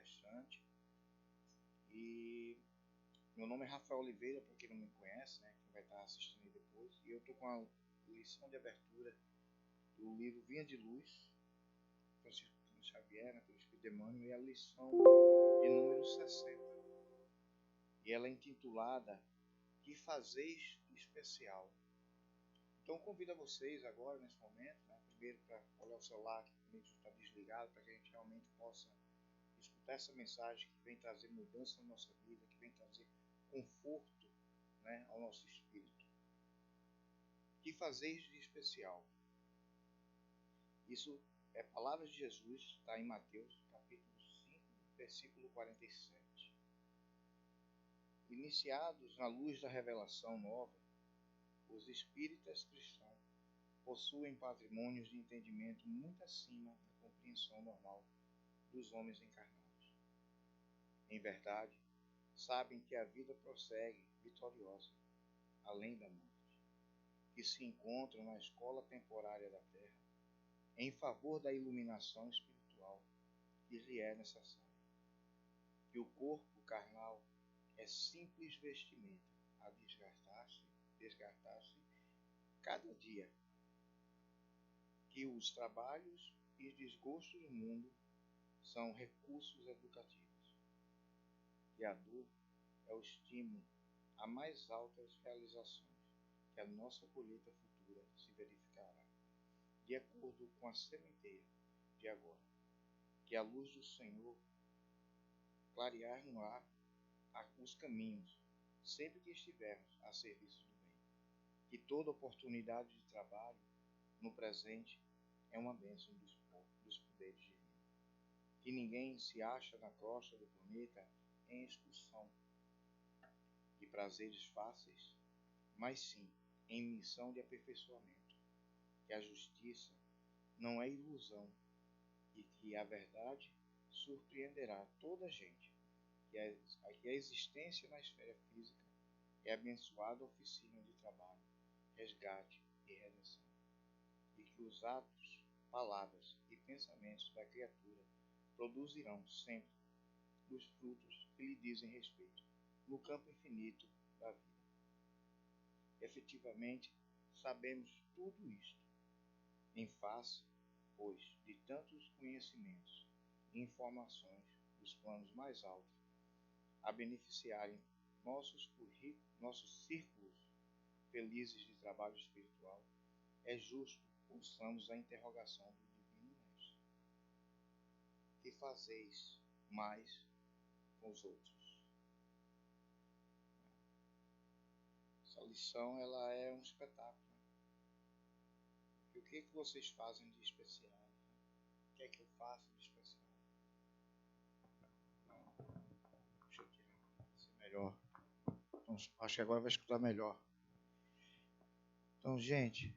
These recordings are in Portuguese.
interessante. E meu nome é Rafael Oliveira, para quem não me conhece, né, que vai estar assistindo aí depois. E eu estou com a lição de abertura do livro Vinha de Luz, Francisco Xavier, né, pelo Espírito de Emmanuel, e a lição de número 60. E ela é intitulada Que Fazeis de Especial? Então convido a vocês agora, nesse momento, né, primeiro para olhar o celular que comigo está desligado, para que a gente realmente possa escutar essa mensagem que vem trazer mudança na nossa vida, que vem trazer conforto, né, ao nosso espírito. Que fazeis de especial? Isso é palavras de Jesus, está em Mateus, capítulo 5, versículo 47. Iniciados na luz da revelação nova, os espíritas cristãos possuem patrimônios de entendimento muito acima da compreensão normal dos homens encarnados. Em verdade, sabem que a vida prossegue vitoriosa, além da morte, que se encontram na escola temporária da Terra, em favor da iluminação espiritual que lhe é necessária. Que o corpo carnal é simples vestimenta a desgastar-se cada dia, que os trabalhos e desgostos do mundo são recursos educativos, que a dor é o estímulo a mais altas realizações, que a nossa colheita futura se verificará, de acordo com a sementeira de agora, que a luz do Senhor clarear no ar os caminhos, sempre que estivermos a serviço do bem, que toda oportunidade de trabalho no presente é uma bênção dos poderes divinos, que ninguém se acha na crosta do planeta em excursão de prazeres fáceis, mas sim em missão de aperfeiçoamento, que a justiça não é ilusão e que a verdade surpreenderá toda a gente, que a existência na esfera física é abençoada oficina de trabalho, resgate e redenção, e que os atos, palavras e pensamentos da criatura produzirão sempre os frutos que lhe dizem respeito no campo infinito da vida. Efetivamente, sabemos tudo isto, em face, pois, de tantos conhecimentos e informações dos planos mais altos, a beneficiarem nossos círculos felizes de trabalho espiritual, é justo ouçamos a interrogação do Divino Mestre. Que fazeis mais com os outros? Essa lição ela é um espetáculo. E o que vocês fazem de especial? O que é que eu faço de especial? Deixa eu tirar, vai ser melhor. Então, acho que agora vai escutar melhor. Então, gente,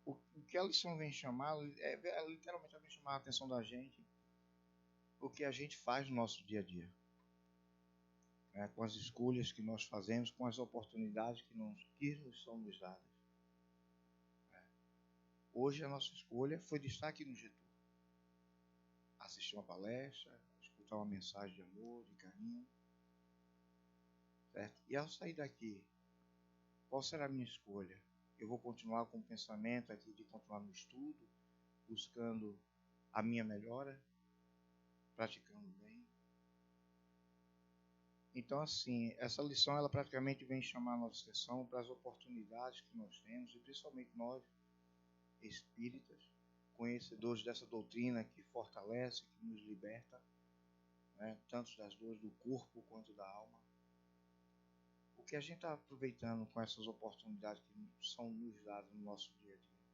o que a lição vem chamar, literalmente ela vem chamar a atenção da gente, o que a gente faz no nosso dia a dia. Com as escolhas que nós fazemos, com as oportunidades que nos são nos dadas. Hoje a nossa escolha foi de estar aqui no Getúlio. Assistir uma palestra, escutar uma mensagem de amor, de carinho. Certo? E ao sair daqui, qual será a minha escolha? Eu vou continuar com o pensamento aqui de continuar no estudo, buscando a minha melhora, praticando bem. Então, assim, essa lição ela praticamente vem chamar a nossa atenção para as oportunidades que nós temos, e principalmente nós, espíritas, conhecedores dessa doutrina que fortalece, que nos liberta, né, tanto das dores do corpo quanto da alma. O que a gente está aproveitando com essas oportunidades que são nos dadas no nosso dia a dia?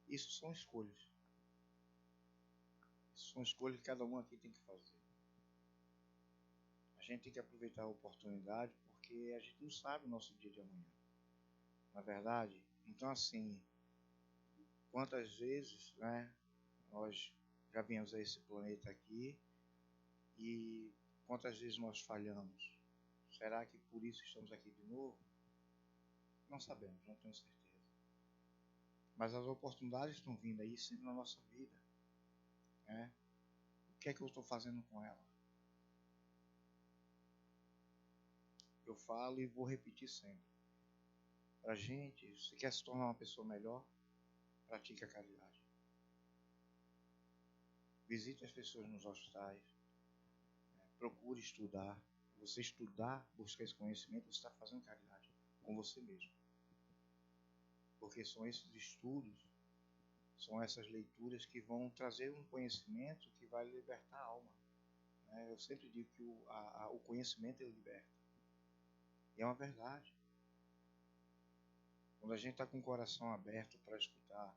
Isso são escolhas. Isso são escolhas que cada um aqui tem que fazer. A gente tem que aproveitar a oportunidade porque a gente não sabe o nosso dia de amanhã. Na verdade, então assim, quantas vezes, né, nós já viemos a esse planeta aqui e quantas vezes nós falhamos? Será que por isso estamos aqui de novo? Não sabemos, não tenho certeza. Mas as oportunidades estão vindo aí sempre na nossa vida. Né? O que é que eu estou fazendo com ela? Eu falo e vou repetir sempre. Pra gente, se quer se tornar uma pessoa melhor, pratique a caridade. Visite as pessoas nos hospitais. Procure estudar. Você estudar, buscar esse conhecimento, você está fazendo caridade com você mesmo. Porque são esses estudos, são essas leituras que vão trazer um conhecimento que vai libertar a alma. Eu sempre digo que o conhecimento ele liberta. E é uma verdade. Quando a gente está com o coração aberto para escutar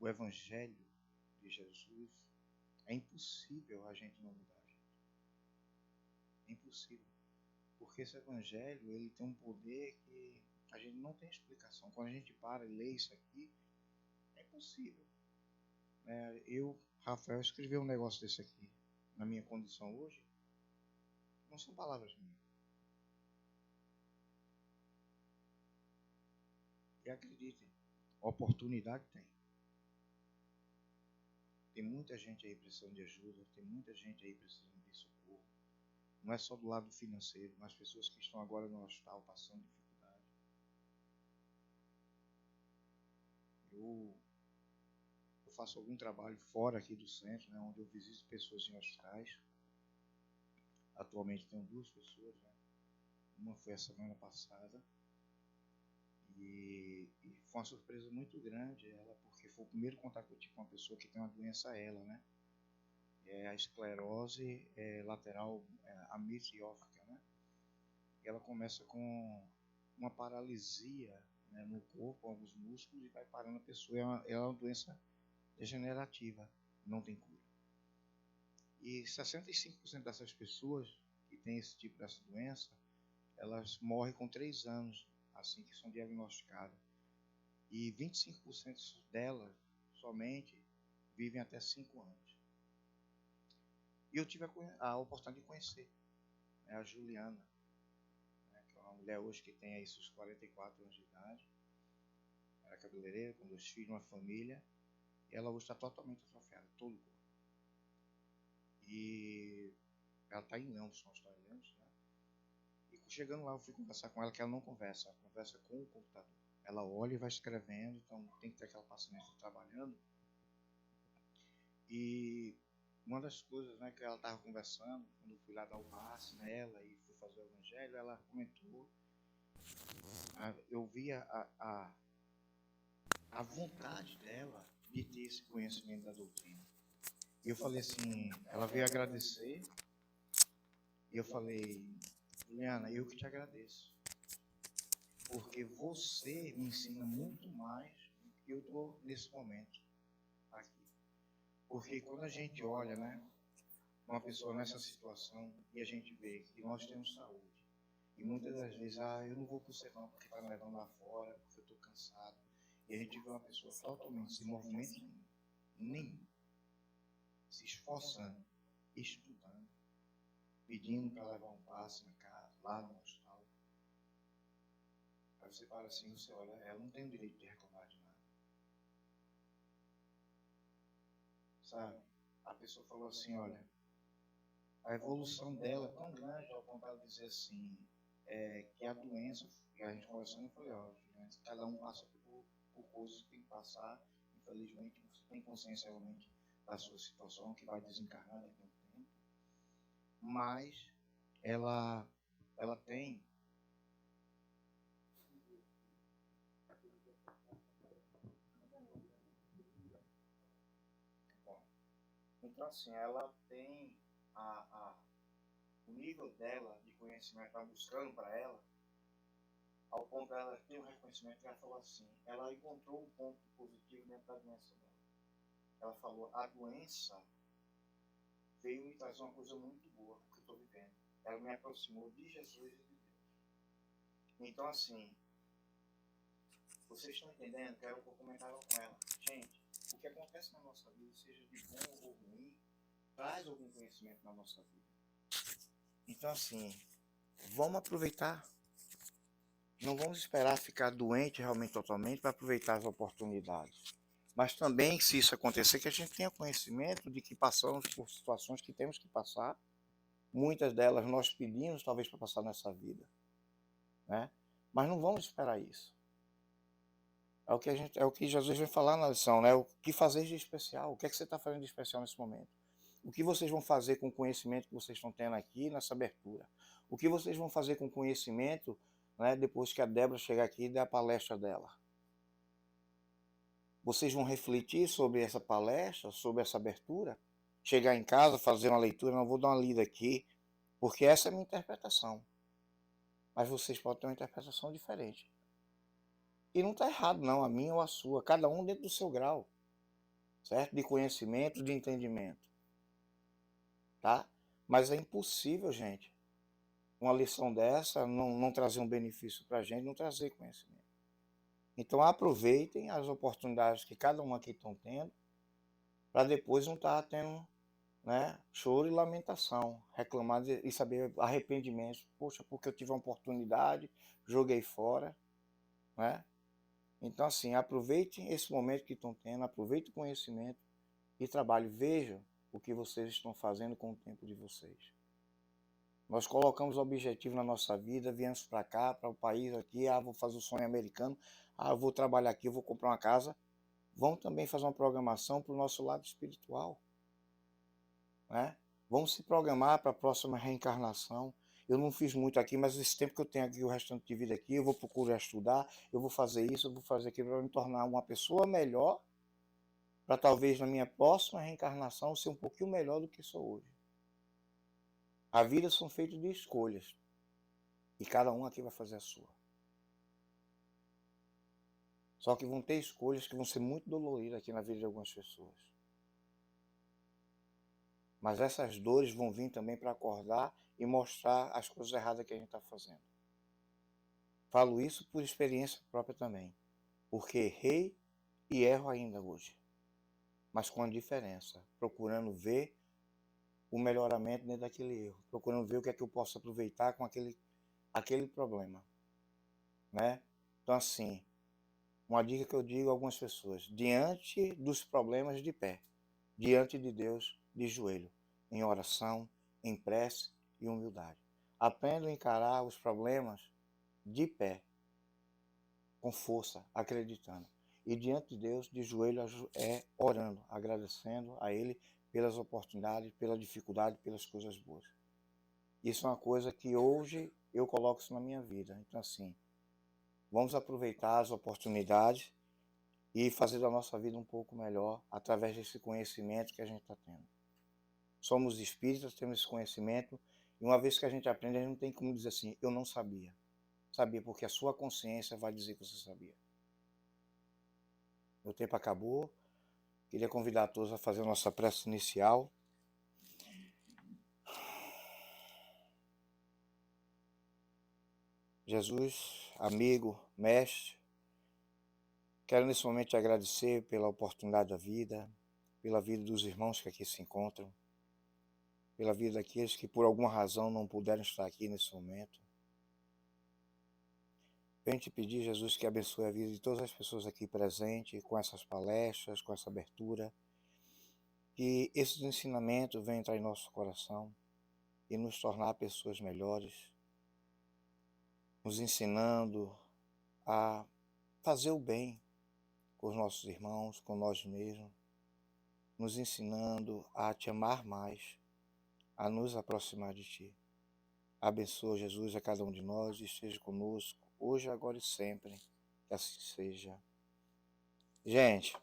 o Evangelho de Jesus, é impossível a gente não mudar. É impossível. Porque esse Evangelho ele tem um poder que a gente não tem explicação. Quando a gente para e lê isso aqui, é impossível. Eu, Rafael, escrevi um negócio desse aqui na minha condição hoje. Não são palavras minhas. E acreditem, oportunidade tem. Tem muita gente aí precisando de ajuda, tem muita gente aí precisando de socorro. Não é só do lado financeiro, mas pessoas que estão agora no hospital passando dificuldade. Eu faço algum trabalho fora aqui do centro, né, onde eu visito pessoas em hospitais. Atualmente tenho 2 pessoas, né? Uma foi a semana passada. E foi uma surpresa muito grande ela, porque foi o primeiro contato que eu tive com uma pessoa que tem uma doença né? É a esclerose lateral amiotrófica, né? E ela começa com uma paralisia, né, no corpo, alguns músculos, e vai parando a pessoa. É uma doença degenerativa, não tem cura. E 65% dessas pessoas que têm esse tipo dessa doença, elas morrem com 3 anos, assim que são diagnosticadas. E 25% delas somente vivem até 5 anos. E eu tive a oportunidade de conhecer, né, a Juliana, né, que é uma mulher hoje que tem aí seus 44 anos de idade. Era cabeleireira, com 2 filhos, uma família. E ela hoje está totalmente atrofiada, todo o corpo. E ela está em Lemos, nós estamos em Lemos, né? E chegando lá, eu fui conversar com ela, que ela não conversa, ela conversa com o computador. Ela olha e vai escrevendo, então tem que ter aquela paciência trabalhando. E uma das coisas, né, que ela estava conversando, quando eu fui lá dar o passe nela e fui fazer o evangelho, ela comentou, eu vi a vontade dela de ter esse conhecimento da doutrina. E eu falei assim, ela veio agradecer, e eu falei, Juliana, eu que te agradeço, porque você me ensina muito mais do que eu estou nesse momento aqui. Porque quando a gente olha, né, uma pessoa nessa situação e a gente vê que nós temos saúde, e muitas das vezes, eu não vou pro sertão porque está me levando lá fora, porque eu estou cansado, e a gente vê uma pessoa totalmente sem movimento nenhum, se esforçando, estudando, pedindo para levar um passe na casa, lá no hospital. Aí você para assim, você olha, ela não tem o direito de reclamar de nada. Sabe? A pessoa falou assim, olha, a evolução dela é tão grande ao ponto de dizer assim, que a doença, que a gente conversando, eu falei, ó, cada um passa por coisas que tem que passar, infelizmente você tem consciência realmente da sua situação, que vai desencarnar daqui a um tempo, mas ela tem então assim, ela tem o nível dela de conhecimento está buscando para ela, ao ponto dela ter um reconhecimento que ela falou assim, ela encontrou um ponto positivo dentro da doença dela. Ela falou, a doença veio me trazer uma coisa muito boa que eu estou vivendo. Ela me aproximou de Jesus e de Deus. Então assim, vocês estão entendendo? Que era o que eu comentava com ela. Gente, o que acontece na nossa vida, seja de bom ou ruim, traz algum conhecimento na nossa vida. Então assim, vamos aproveitar. Não vamos esperar ficar doente realmente totalmente para aproveitar as oportunidades. Mas também, se isso acontecer, que a gente tenha conhecimento de que passamos por situações que temos que passar. Muitas delas nós pedimos, talvez, para passar nessa vida. Né? Mas não vamos esperar isso. É o que Jesus vai falar na lição, né? O que fazer de especial? O que é que você está fazendo de especial nesse momento? O que vocês vão fazer com o conhecimento que vocês estão tendo aqui nessa abertura? O que vocês vão fazer com o conhecimento, né, depois que a Débora chegar aqui e der a palestra dela? Vocês vão refletir sobre essa palestra, sobre essa abertura? Chegar em casa, fazer uma leitura, não vou dar uma lida aqui, porque essa é a minha interpretação. Mas vocês podem ter uma interpretação diferente. E não está errado não, a minha ou a sua, cada um dentro do seu grau, certo? De conhecimento, de entendimento. Tá? Mas é impossível, gente, uma lição dessa não trazer um benefício para a gente, não trazer conhecimento. Então aproveitem as oportunidades que cada um aqui estão tendo, para depois não estar tendo, né, choro e lamentação, reclamar e saber arrependimento. Poxa, porque eu tive uma oportunidade, joguei fora, né? Então assim, aproveitem esse momento que estão tendo, aproveitem o conhecimento e trabalhem, vejam o que vocês estão fazendo com o tempo de vocês. Nós colocamos objetivo na nossa vida, viemos para cá, para o país aqui, vou fazer o sonho americano, vou trabalhar aqui, vou comprar uma casa. Vamos também fazer uma programação para o nosso lado espiritual. Né? Vamos se programar para a próxima reencarnação. Eu não fiz muito aqui, mas esse tempo que eu tenho aqui, o restante de vida aqui, eu vou procurar estudar, eu vou fazer isso, eu vou fazer aquilo para me tornar uma pessoa melhor, para talvez na minha próxima reencarnação ser um pouquinho melhor do que sou hoje. A vida são feitas de escolhas. E cada um aqui vai fazer a sua. Só que vão ter escolhas que vão ser muito doloridas aqui na vida de algumas pessoas. Mas essas dores vão vir também para acordar e mostrar as coisas erradas que a gente está fazendo. Falo isso por experiência própria também. Porque errei e erro ainda hoje. Mas com a diferença. Procurando ver o melhoramento dentro daquele erro. Procurando ver o que é que eu posso aproveitar com aquele problema. Né? Então assim, uma dica que eu digo a algumas pessoas. Diante dos problemas, de pé. Diante de Deus, de joelho. Em oração, em prece e humildade. Aprenda a encarar os problemas de pé. Com força, acreditando. E diante de Deus, de joelho, orando, agradecendo a Ele pelas oportunidades, pela dificuldade, pelas coisas boas. Isso é uma coisa que hoje eu coloco isso na minha vida. Então assim, vamos aproveitar as oportunidades e fazer da nossa vida um pouco melhor através desse conhecimento que a gente está tendo. Somos espíritas, temos esse conhecimento, e uma vez que a gente aprende, a gente não tem como dizer assim, eu não sabia. Sabia, porque a sua consciência vai dizer que você sabia. Meu tempo acabou, queria convidar todos a fazer a nossa prece inicial. Jesus, amigo, mestre, quero nesse momento te agradecer pela oportunidade da vida, pela vida dos irmãos que aqui se encontram, pela vida daqueles que por alguma razão não puderam estar aqui nesse momento. Venho te pedir, Jesus, que abençoe a vida de todas as pessoas aqui presentes, com essas palestras, com essa abertura, que esses ensinamentos venham entrar em nosso coração e nos tornar pessoas melhores, nos ensinando a fazer o bem com os nossos irmãos, com nós mesmos, nos ensinando a te amar mais, a nos aproximar de ti. Abençoa, Jesus, a cada um de nós e esteja conosco, hoje, agora e sempre, que assim seja. Gente,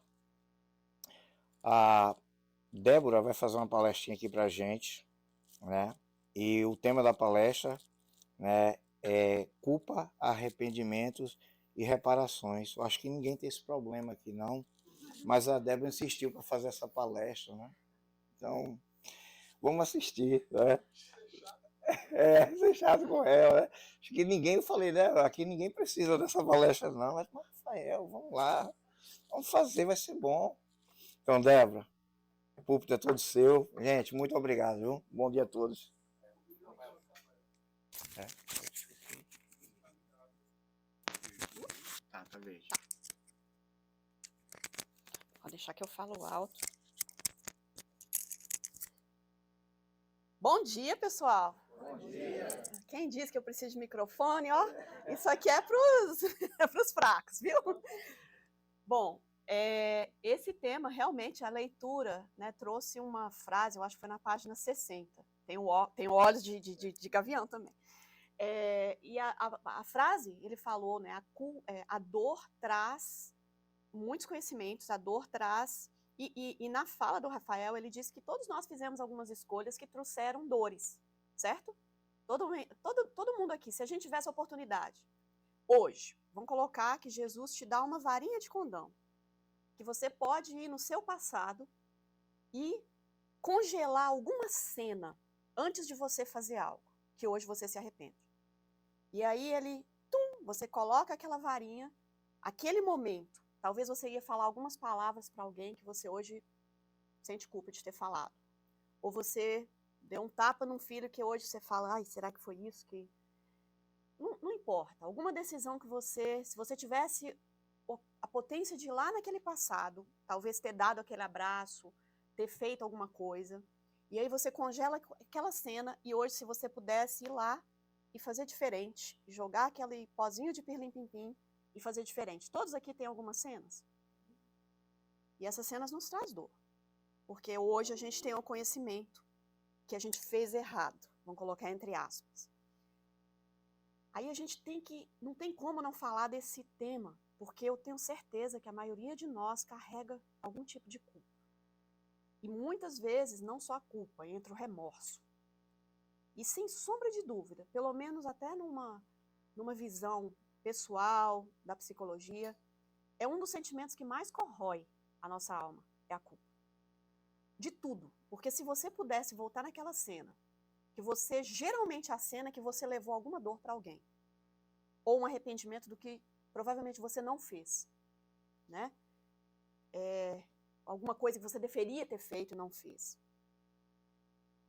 a Débora vai fazer uma palestrinha aqui pra gente, né? E o tema da palestra, né, é culpa, arrependimentos e reparações. Eu acho que ninguém tem esse problema aqui, não. Mas a Débora insistiu para fazer essa palestra, né? Então, vamos assistir, né? Ser chato com ela, né? Acho que ninguém, eu falei, né? Aqui ninguém precisa dessa palestra, não. Mas, Rafael, vamos lá. Vamos fazer, vai ser bom. Então, Débora, o púlpito é todo seu. Gente, muito obrigado, viu? Bom dia a todos. É. vez. Vou deixar que eu falo alto. Bom dia, pessoal. Bom dia. Quem disse que eu preciso de microfone, ó? Isso aqui é para os fracos, viu? Bom, esse tema, realmente, a leitura, né, trouxe uma frase, eu acho que foi na página 60. Tem olhos de gavião também. E a frase, ele falou, né, a dor traz muitos conhecimentos, a dor traz... E na fala do Rafael, ele disse que todos nós fizemos algumas escolhas que trouxeram dores, certo? Todo mundo aqui, se a gente tivesse a oportunidade, hoje, vamos colocar que Jesus te dá uma varinha de condão, que você pode ir no seu passado e congelar alguma cena antes de você fazer algo, que hoje você se arrepende. E aí você coloca aquela varinha, aquele momento, talvez você ia falar algumas palavras para alguém que você hoje sente culpa de ter falado. Ou você deu um tapa num filho que hoje você fala, ai, será que foi isso que... Não importa, alguma decisão que se você tivesse a potência de ir lá naquele passado, talvez ter dado aquele abraço, ter feito alguma coisa, e aí você congela aquela cena, e hoje se você pudesse ir lá e fazer diferente, jogar aquele pozinho de pirlim-pim-pim e fazer diferente. Todos aqui têm algumas cenas? E essas cenas nos traz dor, porque hoje a gente tem o conhecimento que a gente fez errado, vamos colocar entre aspas. Aí a gente não tem como não falar desse tema, porque eu tenho certeza que a maioria de nós carrega algum tipo de culpa. E muitas vezes não só a culpa, entra o remorso. E sem sombra de dúvida, pelo menos até numa visão pessoal da psicologia, é um dos sentimentos que mais corrói a nossa alma, é a culpa. De tudo, porque se você pudesse voltar naquela cena, que você, geralmente a cena que você levou alguma dor para alguém, ou um arrependimento do que provavelmente você não fez, né? Alguma coisa que você deveria ter feito e não fez.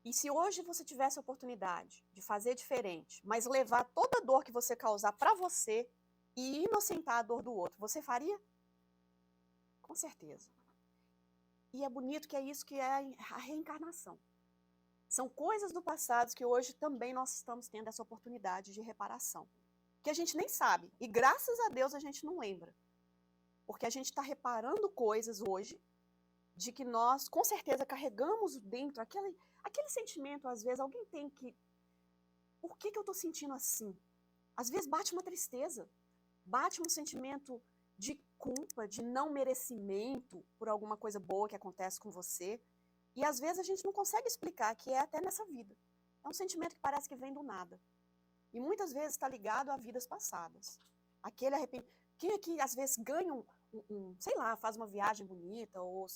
E se hoje você tivesse a oportunidade de fazer diferente, mas levar toda a dor que você causar para você e inocentar a dor do outro, você faria? Com certeza. E é bonito que é isso que é a reencarnação. São coisas do passado que hoje também nós estamos tendo essa oportunidade de reparação. Que a gente nem sabe. E graças a Deus a gente não lembra. Porque a gente está reparando coisas hoje de que nós, com certeza, carregamos dentro aquele sentimento, às vezes, alguém tem que... Por que eu estou sentindo assim? Às vezes bate uma tristeza, bate um sentimento de culpa, de não merecimento por alguma coisa boa que acontece com você. E às vezes a gente não consegue explicar que é até nessa vida. É um sentimento que parece que vem do nada. E muitas vezes está ligado a vidas passadas. Aquele arrependimento. Quem aqui às vezes ganha sei lá, faz uma viagem bonita, ou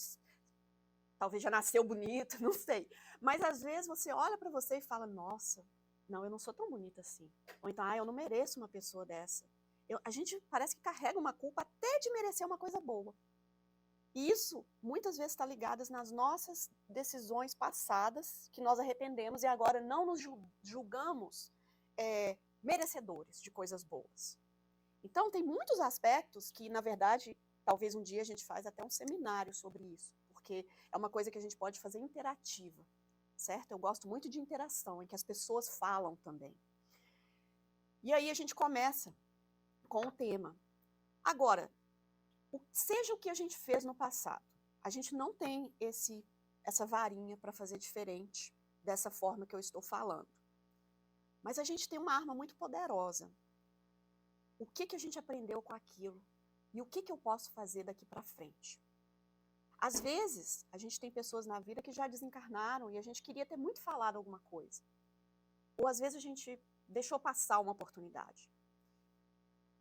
talvez já nasceu bonito, não sei. Mas às vezes você olha para você e fala, nossa, não, eu não sou tão bonita assim. Ou então, eu não mereço uma pessoa dessa. A gente parece que carrega uma culpa até de merecer uma coisa boa. E isso, muitas vezes, está ligado nas nossas decisões passadas, que nós arrependemos e agora não nos julgamos merecedores de coisas boas. Então, tem muitos aspectos que, na verdade, talvez um dia a gente faz até um seminário sobre isso, porque é uma coisa que a gente pode fazer interativa, certo? Eu gosto muito de interação, em que as pessoas falam também. E aí a gente começa com o tema. Agora, seja o que a gente fez no passado, a gente não tem essa varinha para fazer diferente dessa forma que eu estou falando. Mas a gente tem uma arma muito poderosa. O que a gente aprendeu com aquilo? E o que eu posso fazer daqui para frente? Às vezes, a gente tem pessoas na vida que já desencarnaram e a gente queria ter muito falado alguma coisa. Ou às vezes a gente deixou passar uma oportunidade.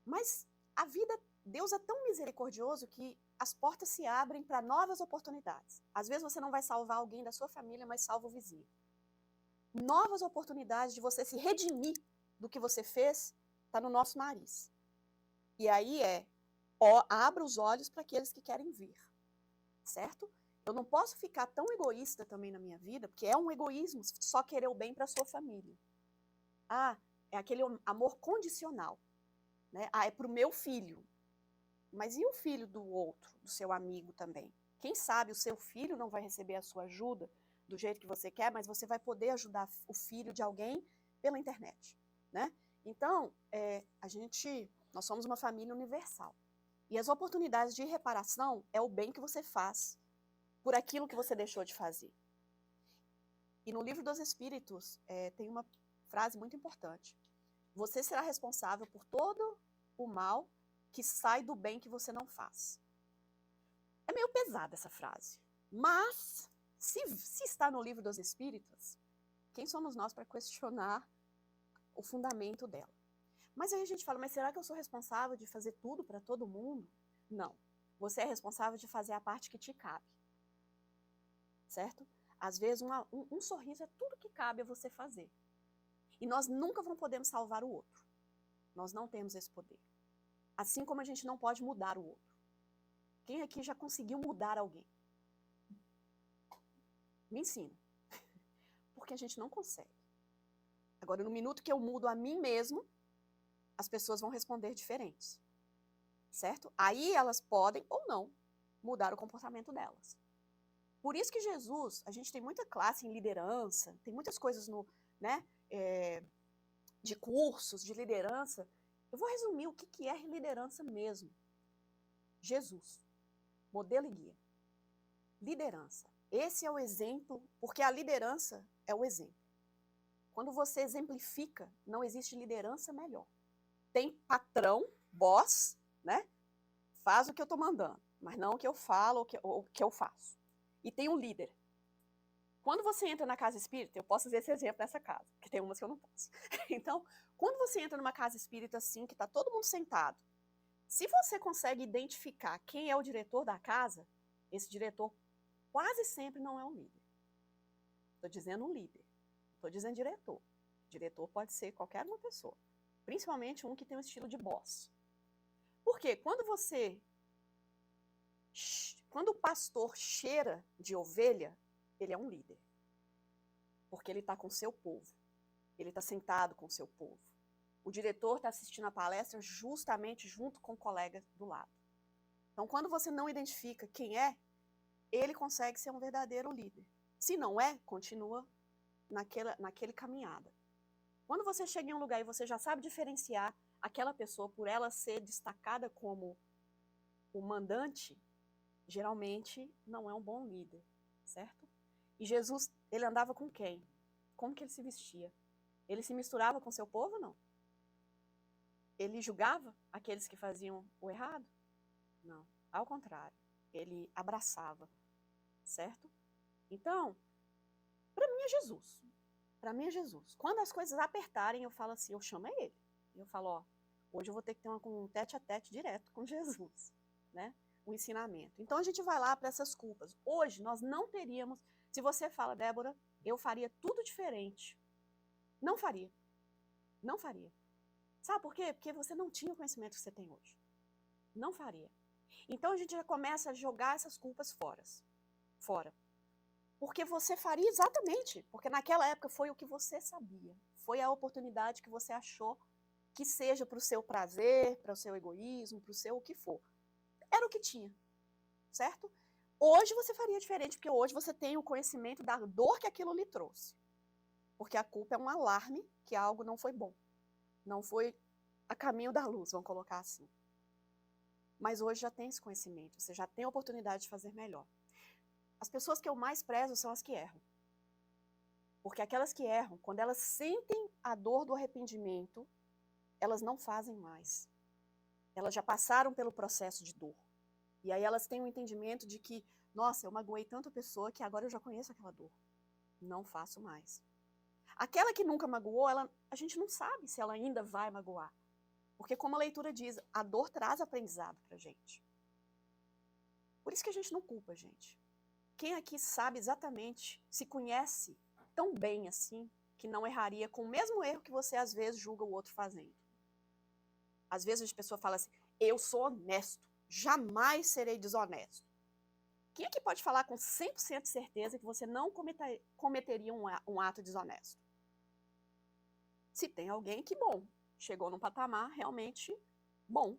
Mas a vida, Deus é tão misericordioso que as portas se abrem para novas oportunidades. Às vezes você não vai salvar alguém da sua família, mas salva o vizinho. Novas oportunidades de você se redimir do que você fez está no nosso nariz. E aí abra os olhos para aqueles que querem vir. Certo? Eu não posso ficar tão egoísta também na minha vida, porque é um egoísmo só querer o bem para a sua família. É aquele amor condicional. Né? É para o meu filho. Mas e o filho do outro, do seu amigo também? Quem sabe o seu filho não vai receber a sua ajuda do jeito que você quer, mas você vai poder ajudar o filho de alguém pela internet, né? Então, nós somos uma família universal. E as oportunidades de reparação é o bem que você faz por aquilo que você deixou de fazer. E no Livro dos Espíritos tem uma frase muito importante. Você será responsável por todo o mal que sai do bem que você não faz. É meio pesada essa frase, mas se está no Livro dos Espíritos, quem somos nós para questionar o fundamento dela? Mas aí a gente fala, mas será que eu sou responsável de fazer tudo para todo mundo? Não. Você é responsável de fazer a parte que te cabe. Certo? Às vezes, um sorriso é tudo que cabe a você fazer. E nós nunca vamos poder salvar o outro. Nós não temos esse poder. Assim como a gente não pode mudar o outro. Quem aqui já conseguiu mudar alguém? Me ensina. Porque a gente não consegue. Agora, no minuto que eu mudo a mim mesmo, as pessoas vão responder diferentes. Certo? Aí elas podem ou não mudar o comportamento delas. Por isso que Jesus, a gente tem muita classe em liderança, tem muitas coisas de cursos de liderança. Eu vou resumir o que é liderança mesmo. Jesus, modelo e guia. Liderança. Esse é o exemplo, porque a liderança é o exemplo. Quando você exemplifica, não existe liderança melhor. Tem patrão, boss, né? Faz o que eu estou mandando, mas não o que eu falo ou o que eu faço. E tem um líder. Quando você entra na casa espírita, eu posso dizer esse exemplo nessa casa, porque tem umas que eu não posso. Então, quando você entra numa casa espírita assim, que está todo mundo sentado, se você consegue identificar quem é o diretor da casa, esse diretor quase sempre não é um líder. Estou dizendo um líder. Estou dizendo diretor. Diretor pode ser qualquer uma pessoa. Principalmente um que tem um estilo de boss. Por quê? Quando o pastor cheira de ovelha, ele é um líder. Porque ele está com o seu povo. Ele está sentado com o seu povo. O diretor está assistindo a palestra justamente junto com o colega do lado. Então, quando você não identifica quem é, ele consegue ser um verdadeiro líder. Se não é, continua naquele caminhada. Quando você chega em um lugar e você já sabe diferenciar aquela pessoa por ela ser destacada como o mandante, geralmente não é um bom líder, certo? E Jesus, ele andava com quem? Como que ele se vestia? Ele se misturava com seu povo ou não? Ele julgava aqueles que faziam o errado? Não, ao contrário. Ele abraçava, certo? Então, para mim é Jesus. Para mim é Jesus. Quando as coisas apertarem, eu falo assim, eu chamo ele. Eu falo, ó, hoje eu vou ter que ter um tete-a-tete direto com Jesus, né? O ensinamento. Então a gente vai lá para essas culpas. Hoje nós não teríamos, se você fala, Débora, eu faria tudo diferente. Não faria. Não faria. Sabe por quê? Porque você não tinha o conhecimento que você tem hoje. Não faria. Então a gente já começa a jogar essas culpas fora. Porque você faria exatamente, porque naquela época foi o que você sabia. Foi a oportunidade que você achou que seja para o seu prazer, para o seu egoísmo, para o seu o que for. Era o que tinha, certo? Hoje você faria diferente, porque hoje você tem o conhecimento da dor que aquilo lhe trouxe. Porque a culpa é um alarme que algo não foi bom. Não foi a caminho da luz, vamos colocar assim. Mas hoje já tem esse conhecimento, você já tem a oportunidade de fazer melhor. As pessoas que eu mais prezo são as que erram. Porque aquelas que erram, quando elas sentem a dor do arrependimento, elas não fazem mais. Elas já passaram pelo processo de dor. E aí elas têm um entendimento de que, nossa, eu magoei tanta pessoa que agora eu já conheço aquela dor. Não faço mais. Aquela que nunca magoou, a gente não sabe se ela ainda vai magoar. Porque como a leitura diz, a dor traz aprendizado pra gente. Por isso que a gente não culpa, gente. Quem aqui sabe exatamente, se conhece tão bem assim, que não erraria com o mesmo erro que você às vezes julga o outro fazendo? Às vezes a pessoa fala assim, eu sou honesto, jamais serei desonesto. Quem aqui pode falar com 100% de certeza que você não cometeria um ato desonesto? Se tem alguém que, bom, chegou num patamar realmente bom.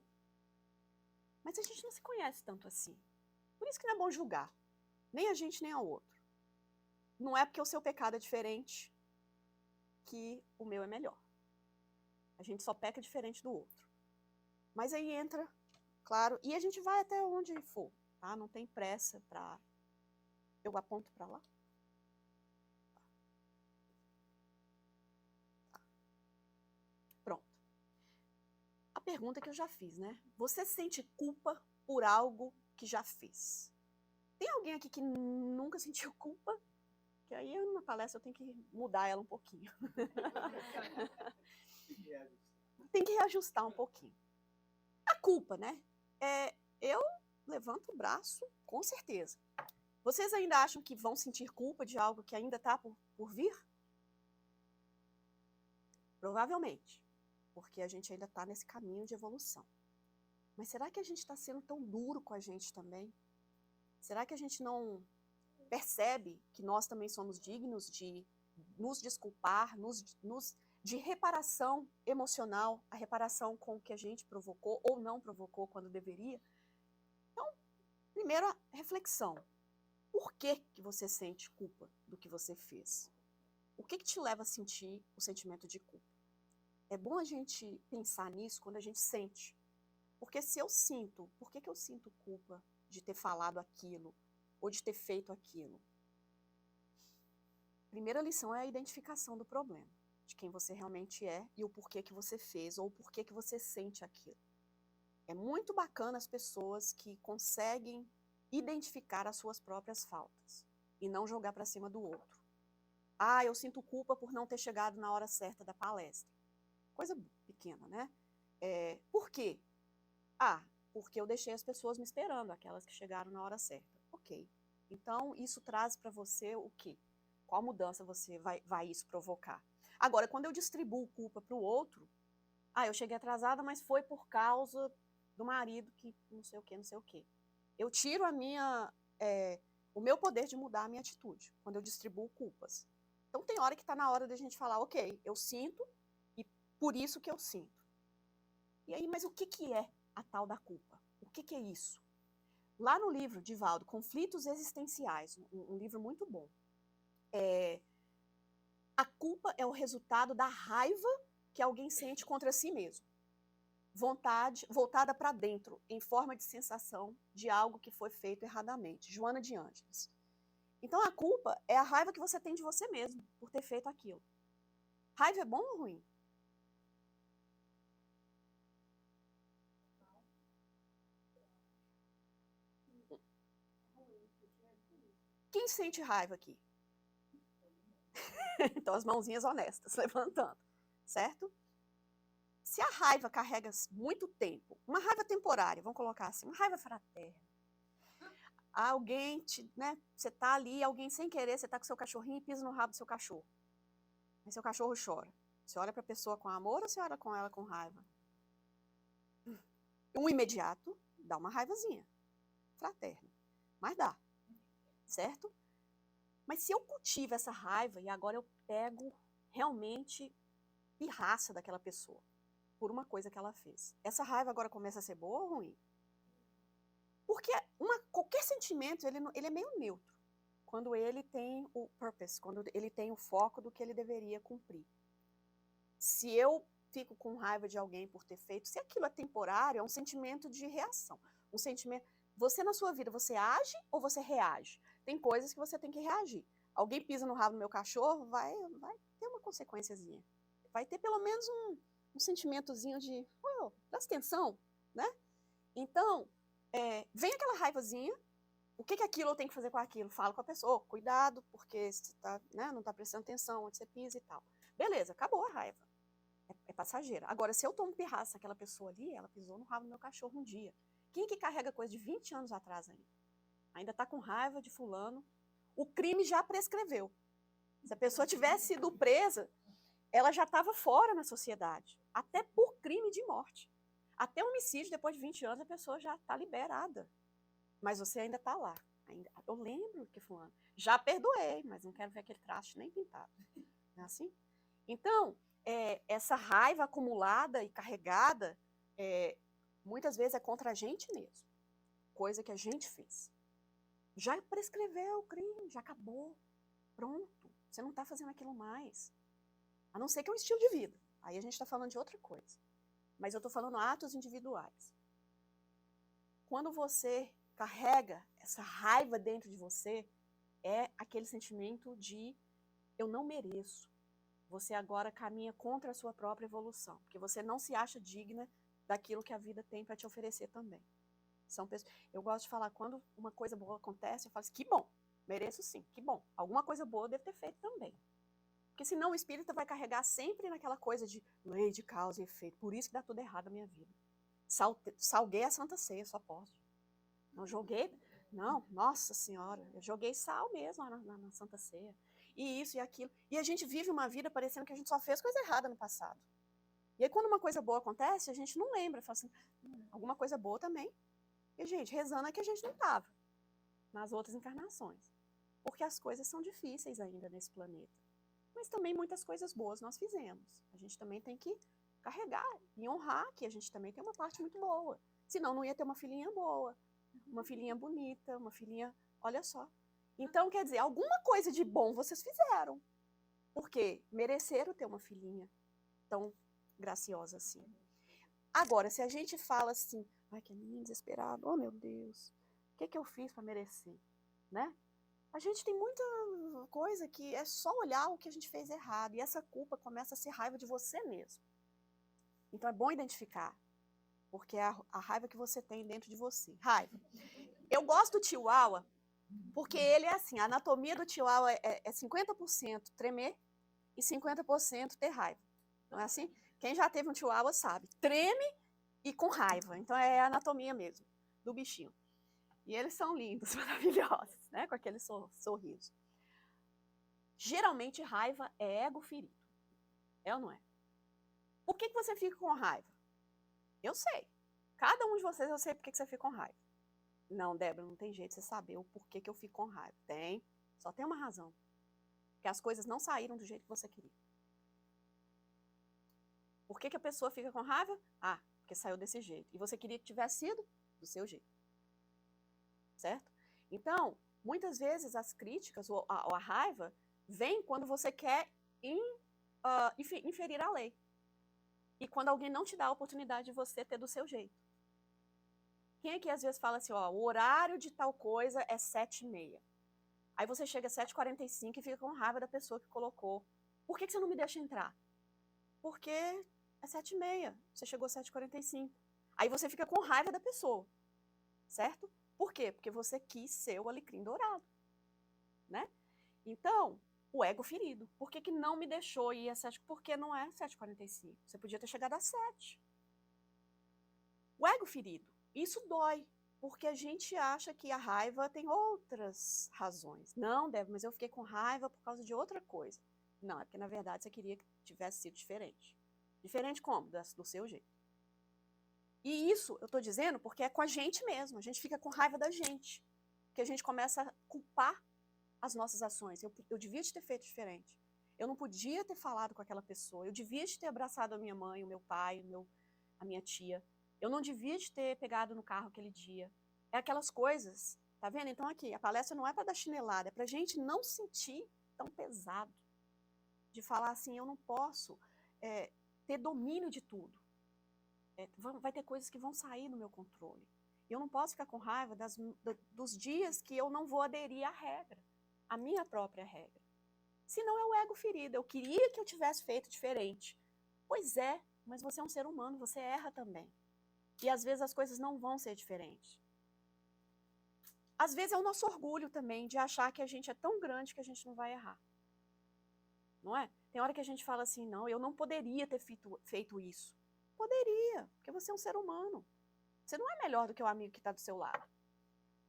Mas a gente não se conhece tanto assim. Por isso que não é bom julgar. Nem a gente, nem ao outro. Não é porque o seu pecado é diferente que o meu é melhor. A gente só peca diferente do outro. Mas aí entra, claro, e a gente vai até onde for, tá? Não tem pressa para... Eu aponto para lá? Tá. Pronto. A pergunta que eu já fiz, né? Você sente culpa por algo que já fez? Tem alguém aqui que nunca sentiu culpa? Que aí na palestra eu tenho que mudar ela um pouquinho. Tem que reajustar um pouquinho. A culpa, né? Eu levanto o braço, com certeza. Vocês ainda acham que vão sentir culpa de algo que ainda está por vir? Provavelmente, porque a gente ainda está nesse caminho de evolução. Mas será que a gente está sendo tão duro com a gente também? Será que a gente não percebe que nós também somos dignos de nos desculpar, de reparação emocional, a reparação com o que a gente provocou ou não provocou quando deveria? Então, primeiro a reflexão. Por que você sente culpa do que você fez? O que te leva a sentir o sentimento de culpa? É bom a gente pensar nisso quando a gente sente. Porque se eu sinto, por que eu sinto culpa de ter falado aquilo ou de ter feito aquilo? Primeira lição é a identificação do problema, de quem você realmente é e o porquê que você fez ou o porquê que você sente aquilo. É muito bacana as pessoas que conseguem identificar as suas próprias faltas e não jogar para cima do outro. Ah, eu sinto culpa por não ter chegado na hora certa da palestra. Coisa pequena, né? Por quê? Ah, porque eu deixei as pessoas me esperando, aquelas que chegaram na hora certa. Ok. Então, isso traz para você o quê? Qual mudança você vai isso provocar? Agora, quando eu distribuo culpa para o outro, eu cheguei atrasada, mas foi por causa do marido que não sei o quê, não sei o quê. Eu tiro o meu poder de mudar a minha atitude, quando eu distribuo culpas. Então, tem hora que está na hora da gente falar, ok, eu sinto e por isso que eu sinto. E aí, mas o que é a tal da culpa? O que é isso? Lá no livro, Divaldo, Conflitos Existenciais, um livro muito bom, a culpa é o resultado da raiva que alguém sente contra si mesmo. Vontade voltada para dentro, em forma de sensação de algo que foi feito erradamente. Joana de Ângeles. Então, a culpa é a raiva que você tem de você mesmo, por ter feito aquilo. Raiva é bom ou ruim? Quem sente raiva aqui? Então, as mãozinhas honestas, levantando, certo? Se a raiva carrega muito tempo, uma raiva temporária, vamos colocar assim, uma raiva fraterna, alguém, você tá ali, alguém sem querer, você tá com seu cachorrinho e pisa no rabo do seu cachorro. Aí seu cachorro chora. Você olha para a pessoa com amor ou você olha com ela com raiva? Um imediato dá uma raivazinha, fraterna, mas dá, certo? Mas se eu cultivo essa raiva e agora eu pego realmente pirraça daquela pessoa por uma coisa que ela fez, essa raiva agora começa a ser boa ou ruim? Porque qualquer sentimento, ele é meio neutro, quando ele tem o purpose, quando ele tem o foco do que ele deveria cumprir. Se eu fico com raiva de alguém por ter feito, se aquilo é temporário, é um sentimento de reação. Um sentimento. Você na sua vida, você age ou você reage? Tem coisas que você tem que reagir. Alguém pisa no rabo do meu cachorro, vai ter uma consequênciazinha. Vai ter pelo menos um sentimentozinho de, presta atenção, né? Então, vem aquela raivazinha, o que aquilo eu tenho que fazer com aquilo? Fala com a pessoa, cuidado, porque você não está prestando atenção onde você pisa e tal. Beleza, acabou a raiva. É passageira. Agora, se eu tomo pirraça aquela pessoa ali, ela pisou no rabo do meu cachorro um dia. Quem que carrega coisa de 20 anos atrás ainda? Ainda está com raiva de fulano. O crime já prescreveu. Se a pessoa tivesse sido presa, ela já estava fora na sociedade. Até por crime de morte. Até homicídio, depois de 20 anos, a pessoa já está liberada. Mas você ainda está lá. Eu lembro que fulano. Já perdoei, mas não quero ver aquele traste nem pintado. Não é assim? Então, essa raiva acumulada e carregada, muitas vezes é contra a gente mesmo, coisa que a gente fez. Já prescreveu o crime, já acabou, pronto, você não está fazendo aquilo mais. A não ser que é um estilo de vida, aí a gente está falando de outra coisa. Mas eu estou falando atos individuais. Quando você carrega essa raiva dentro de você, é aquele sentimento de eu não mereço. Você agora caminha contra a sua própria evolução, porque você não se acha digna daquilo que a vida tem para te oferecer também. São pessoas, eu gosto de falar, quando uma coisa boa acontece, eu falo assim, que bom, mereço sim, que bom. Alguma coisa boa eu devo ter feito também. Porque senão o espírita vai carregar sempre naquela coisa de lei de causa e efeito. Por isso que dá tudo errado na minha vida. Salguei a Santa Ceia, só posso. Não joguei, não, nossa senhora, eu joguei sal mesmo na Santa Ceia. E isso e aquilo. E a gente vive uma vida parecendo que a gente só fez coisa errada no passado. E aí quando uma coisa boa acontece, a gente não lembra, fala assim, alguma coisa boa também. E, gente, rezando é que a gente não estava nas outras encarnações. Porque as coisas são difíceis ainda nesse planeta. Mas também muitas coisas boas nós fizemos. A gente também tem que carregar e honrar que a gente também tem uma parte muito boa. Senão não ia ter uma filhinha boa, uma filhinha bonita, uma filhinha... Olha só. Então, quer dizer, alguma coisa de bom vocês fizeram. Porque mereceram ter uma filhinha tão graciosa assim. Agora, se a gente fala assim, ai, que menino desesperado, oh meu Deus, o que eu fiz para merecer? Né? A gente tem muita coisa que é só olhar o que a gente fez errado, e essa culpa começa a ser raiva de você mesmo. Então é bom identificar, porque é a raiva que você tem dentro de você. Raiva. Eu gosto do Chihuahua, porque ele é assim, a anatomia do Chihuahua é 50% tremer e 50% ter raiva. Não é assim? Quem já teve um Chihuahua sabe. Treme e com raiva. Então é a anatomia mesmo do bichinho. E eles são lindos, maravilhosos, né? Com aquele sorriso. Geralmente, raiva é ego ferido. É ou não é? Por que você fica com raiva? Eu sei. Cada um de vocês, eu sei por que você fica com raiva. Não, Débora, não tem jeito de você saber o porquê que eu fico com raiva. Tem. Só tem uma razão. Porque as coisas não saíram do jeito que você queria. Por que a pessoa fica com raiva? Ah, porque saiu desse jeito. E você queria que tivesse sido do seu jeito. Certo? Então, muitas vezes as críticas ou a raiva vem quando você quer inferir a lei. E quando alguém não te dá a oportunidade de você ter do seu jeito. Quem é que às vezes fala assim, ó, o horário de tal coisa é 7h30. Aí você chega às 7h45 e fica com raiva da pessoa que colocou. Por que você não me deixa entrar? Porque é 7h30, você chegou às 7h45. Aí você fica com raiva da pessoa, certo? Por quê? Porque você quis ser o alecrim dourado, né? Então, o ego ferido. Por que não me deixou ir às 7h? Porque não é 7h45. Você podia ter chegado às 7h. O ego ferido. Isso dói, porque a gente acha que a raiva tem outras razões. Não, Débora, mas eu fiquei com raiva por causa de outra coisa. Não, é porque na verdade você queria que tivesse sido diferente. Diferente como? Do seu jeito. E isso eu estou dizendo porque é com a gente mesmo. A gente fica com raiva da gente. Porque a gente começa a culpar as nossas ações. Eu devia ter feito diferente. Eu não podia ter falado com aquela pessoa. Eu devia ter abraçado a minha mãe, o meu pai, a minha tia. Eu não devia ter pegado no carro aquele dia. É aquelas coisas, tá vendo? Então aqui, a palestra não é para dar chinelada, é para a gente não sentir tão pesado. De falar assim, eu não posso ter domínio de tudo. Vai ter coisas que vão sair do meu controle. Eu não posso ficar com raiva dos dias que eu não vou aderir à regra, à minha própria regra. Senão é o ego ferido. Eu queria que eu tivesse feito diferente. Pois é, mas você é um ser humano, você erra também. E às vezes as coisas não vão ser diferentes. Às vezes é o nosso orgulho também de achar que a gente é tão grande que a gente não vai errar. Não é? Tem hora que a gente fala assim, não, eu não poderia ter feito isso. Poderia, porque você é um ser humano. Você não é melhor do que o amigo que está do seu lado.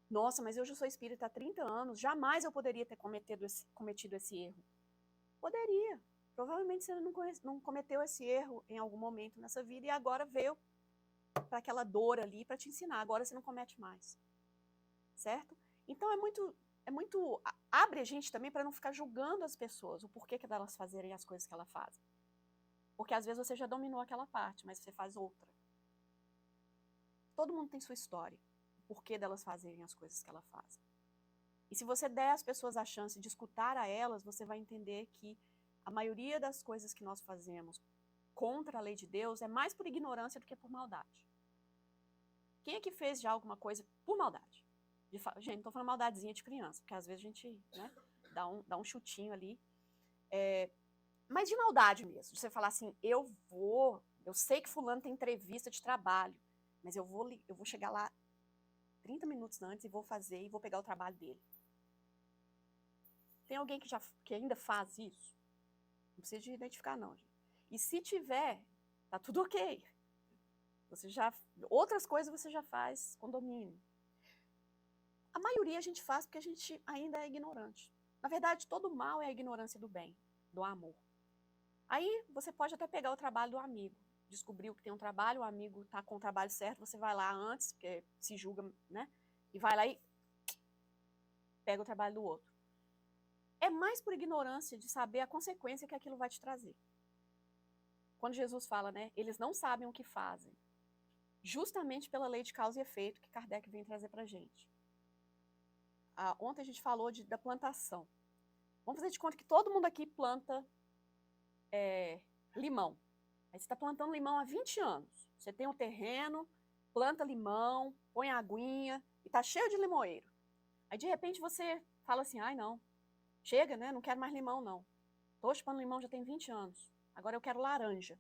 Nossa, mas eu já sou espírita há 30 anos, jamais eu poderia ter cometido esse erro. Poderia. Provavelmente você não cometeu esse erro em algum momento nessa vida e agora veio para aquela dor ali para te ensinar. Agora você não comete mais. Certo? Então é muito abre a gente também para não ficar julgando as pessoas, o porquê que delas fazerem as coisas que elas fazem. Porque às vezes você já dominou aquela parte, mas você faz outra. todo mundo tem sua história, o porquê delas fazerem as coisas que elas fazem. E se você der às pessoas a chance de escutar a elas, você vai entender que a maioria das coisas que nós fazemos contra a lei de Deus é mais por ignorância do que por maldade. Quem é que fez já alguma coisa por maldade? Gente, não estou falando maldadezinha de criança, porque às vezes a gente, né, dá um chutinho ali. Mas de maldade mesmo, de você falar assim, eu sei que fulano tem entrevista de trabalho, mas eu vou chegar lá 30 minutos antes e vou pegar o trabalho dele. Tem alguém que ainda faz isso? Não precisa de identificar, não, gente. E se tiver, tá tudo ok. Outras coisas você já faz com domínio. A maioria a gente faz porque a gente ainda é ignorante. Na verdade, todo mal é a ignorância do bem, do amor. Aí você pode até pegar o trabalho do amigo. Descobriu que tem um trabalho, o amigo está com o trabalho certo, você vai lá antes, porque se julga, né? E vai lá e pega o trabalho do outro. É mais por ignorância de saber a consequência que aquilo vai te trazer. Quando Jesus fala, né? Eles não sabem o que fazem. Justamente pela lei de causa e efeito que Kardec vem trazer para a gente. Ontem a gente falou da plantação. Vamos fazer de conta que todo mundo aqui planta limão. Aí você está plantando limão há 20 anos. Você tem um terreno, planta limão, põe aguinha e está cheio de limoeiro. Aí de repente você fala assim, ai não, chega, né? Não quero mais limão não. Estou chupando limão já tem 20 anos. Agora eu quero laranja.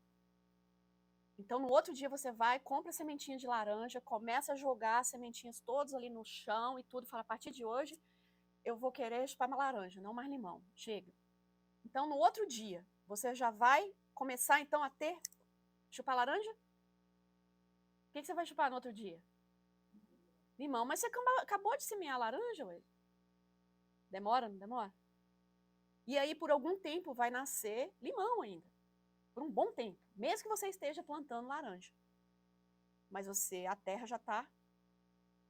Então no outro dia você vai, compra sementinha de laranja, começa a jogar as sementinhas todas ali no chão e tudo. Fala, a partir de hoje eu vou querer chupar uma laranja, não mais limão. Chega. Então no outro dia você já vai começar então a chupar laranja? O que você vai chupar no outro dia? Limão. Mas você acabou de semear laranja, ué? Demora, não demora? E aí por algum tempo vai nascer limão ainda. Por um bom tempo. Mesmo que você esteja plantando laranja. Mas a terra já está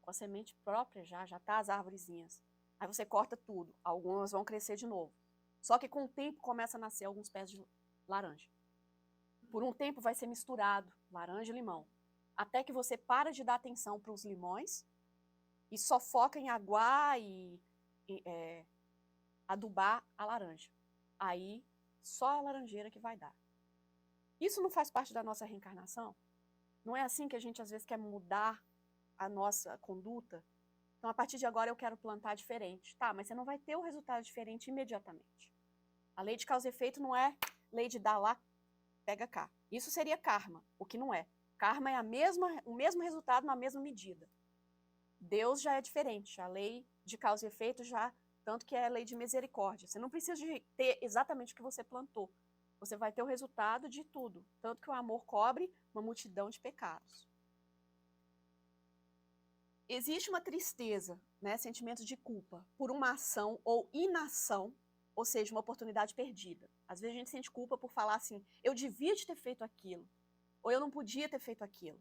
com a semente própria, já está as arvorezinhas. Aí você corta tudo. Algumas vão crescer de novo. Só que com o tempo começa a nascer alguns pés de laranja. Por um tempo vai ser misturado laranja e limão. Até que você para de dar atenção para os limões e só foca em aguar e adubar a laranja. Aí, só a laranjeira que vai dar. Isso não faz parte da nossa reencarnação? Não é assim que a gente às vezes quer mudar a nossa conduta? Então, a partir de agora eu quero plantar diferente. Tá, mas você não vai ter o resultado diferente imediatamente. A lei de causa e efeito não é lei de dar lá, pega cá. Isso seria karma, o que não é. Karma é o mesmo resultado na mesma medida. Deus já é diferente. A lei de causa e efeito já, tanto que é a lei de misericórdia. Você não precisa de ter exatamente o que você plantou. Você vai ter o resultado de tudo. Tanto que o amor cobre uma multidão de pecados. Existe uma tristeza, né, sentimento de culpa por uma ação ou inação, ou seja, uma oportunidade perdida. Às vezes a gente sente culpa por falar assim, eu devia ter feito aquilo, ou eu não podia ter feito aquilo.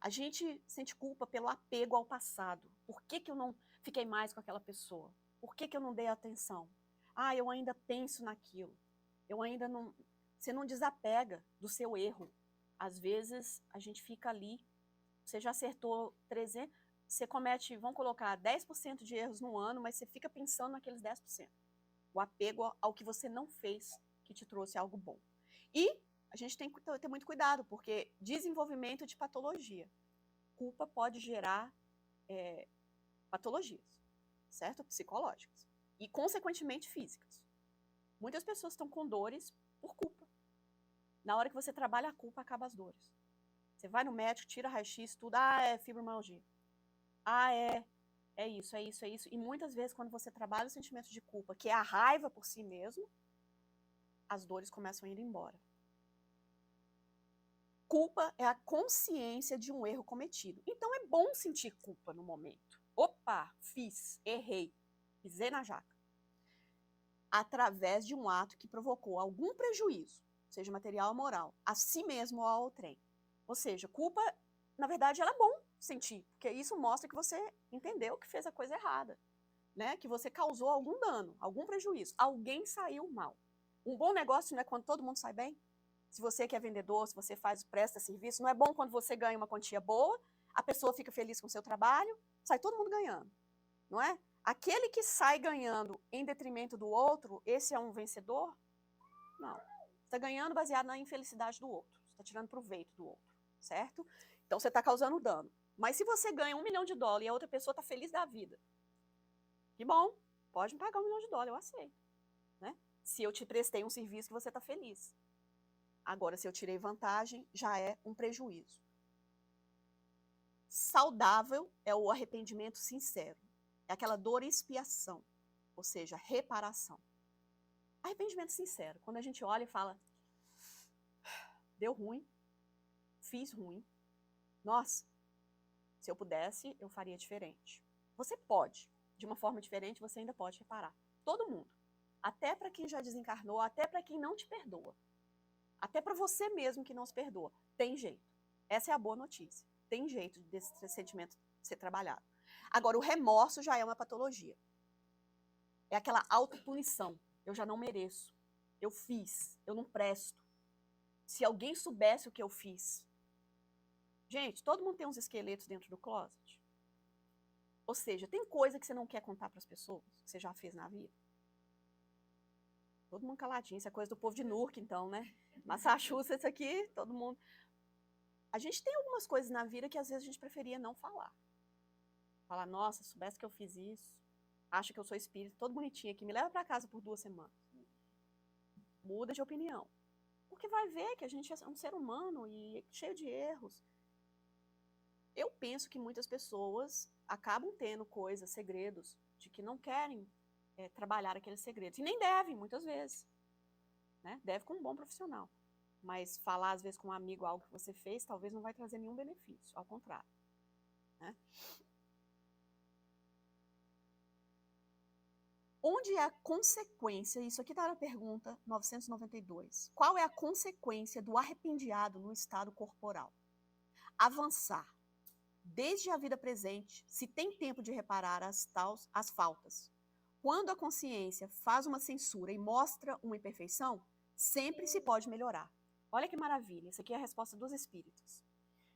A gente sente culpa pelo apego ao passado. Por que eu não fiquei mais com aquela pessoa? Por que eu não dei atenção? Ah, eu ainda penso naquilo. Você não desapega do seu erro. Às vezes a gente fica ali, você já acertou 300, você comete, vamos colocar 10% de erros no ano, mas você fica pensando naqueles 10%. O apego ao que você não fez, que te trouxe algo bom. E a gente tem que ter muito cuidado, porque desenvolvimento de patologia. Culpa pode gerar patologias, certo? Psicológicas. E, consequentemente, físicas. Muitas pessoas estão com dores por culpa. Na hora que você trabalha a culpa, acaba as dores. Você vai no médico, tira raio-x, tudo. Ah, é fibromialgia. Ah, é isso. E muitas vezes, quando você trabalha o sentimento de culpa, que é a raiva por si mesmo, as dores começam a ir embora. Culpa é a consciência de um erro cometido. Então é bom sentir culpa no momento. Opa, errei, pisei na jaca. Através de um ato que provocou algum prejuízo, seja material ou moral, a si mesmo ou a outrem. Ou seja, culpa, na verdade, ela é bom sentir, porque isso mostra que você entendeu que fez a coisa errada, né? Que você causou algum dano, algum prejuízo, alguém saiu mal. Um bom negócio não é quando todo mundo sai bem? Se você que é vendedor, se você presta serviço, não é bom quando você ganha uma quantia boa, a pessoa fica feliz com o seu trabalho, sai todo mundo ganhando, não é? Aquele que sai ganhando em detrimento do outro, esse é um vencedor? Não. Você está ganhando baseado na infelicidade do outro. Você está tirando proveito do outro, certo? Então você está causando dano. Mas se você ganha $1 milhão e a outra pessoa está feliz da vida, que bom, pode me pagar $1 milhão, eu aceito, né? Se eu te prestei um serviço que você está feliz. Agora, se eu tirei vantagem, já é um prejuízo. Saudável é o arrependimento sincero. É aquela dor e expiação, ou seja, reparação. Arrependimento sincero, quando a gente olha e fala, deu ruim, fiz ruim, nossa, se eu pudesse, eu faria diferente. Você pode, de uma forma diferente, você ainda pode reparar. Todo mundo. Até para quem já desencarnou, até para quem não te perdoa. Até para você mesmo que não se perdoa. Tem jeito. Essa é a boa notícia. Tem jeito desse sentimento ser trabalhado. Agora, o remorso já é uma patologia. É aquela autopunição. Eu já não mereço. Eu fiz. Eu não presto. Se alguém soubesse o que eu fiz. Gente, todo mundo tem uns esqueletos dentro do closet. Ou seja, tem coisa que você não quer contar para as pessoas, que você já fez na vida. Todo mundo caladinho, isso é coisa do povo de Newark, então, né? Massachusetts aqui, todo mundo. A gente tem algumas coisas na vida que às vezes a gente preferia não falar. Falar, nossa, soubesse que eu fiz isso, acha que eu sou espírito, todo bonitinho aqui, me leva para casa por 2 semanas. Muda de opinião. Porque vai ver que a gente é um ser humano e cheio de erros. Eu penso que muitas pessoas acabam tendo coisas, segredos, de que não querem trabalhar aqueles segredos. E nem devem, muitas vezes. Né? Deve com um bom profissional. Mas falar, às vezes, com um amigo algo que você fez, talvez não vai trazer nenhum benefício. Ao contrário. Né? Onde é a consequência, isso aqui está na pergunta 992, qual é a consequência do arrependiado no estado corporal? Avançar, desde a vida presente, se tem tempo de reparar as faltas. Quando a consciência faz uma censura e mostra uma imperfeição, sempre se pode melhorar. Olha que maravilha, isso aqui é a resposta dos espíritos.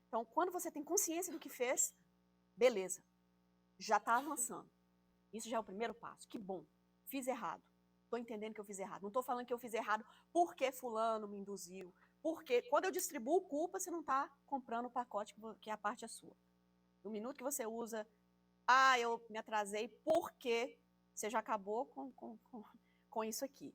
Então, quando você tem consciência do que fez, beleza, já está avançando. Isso já é o primeiro passo, que bom. Fiz errado. Estou entendendo que eu fiz errado. Não estou falando que eu fiz errado porque fulano me induziu. Porque quando eu distribuo culpa, você não está comprando o pacote que a parte é sua. No minuto que você usa, eu me atrasei porque você já acabou com isso aqui.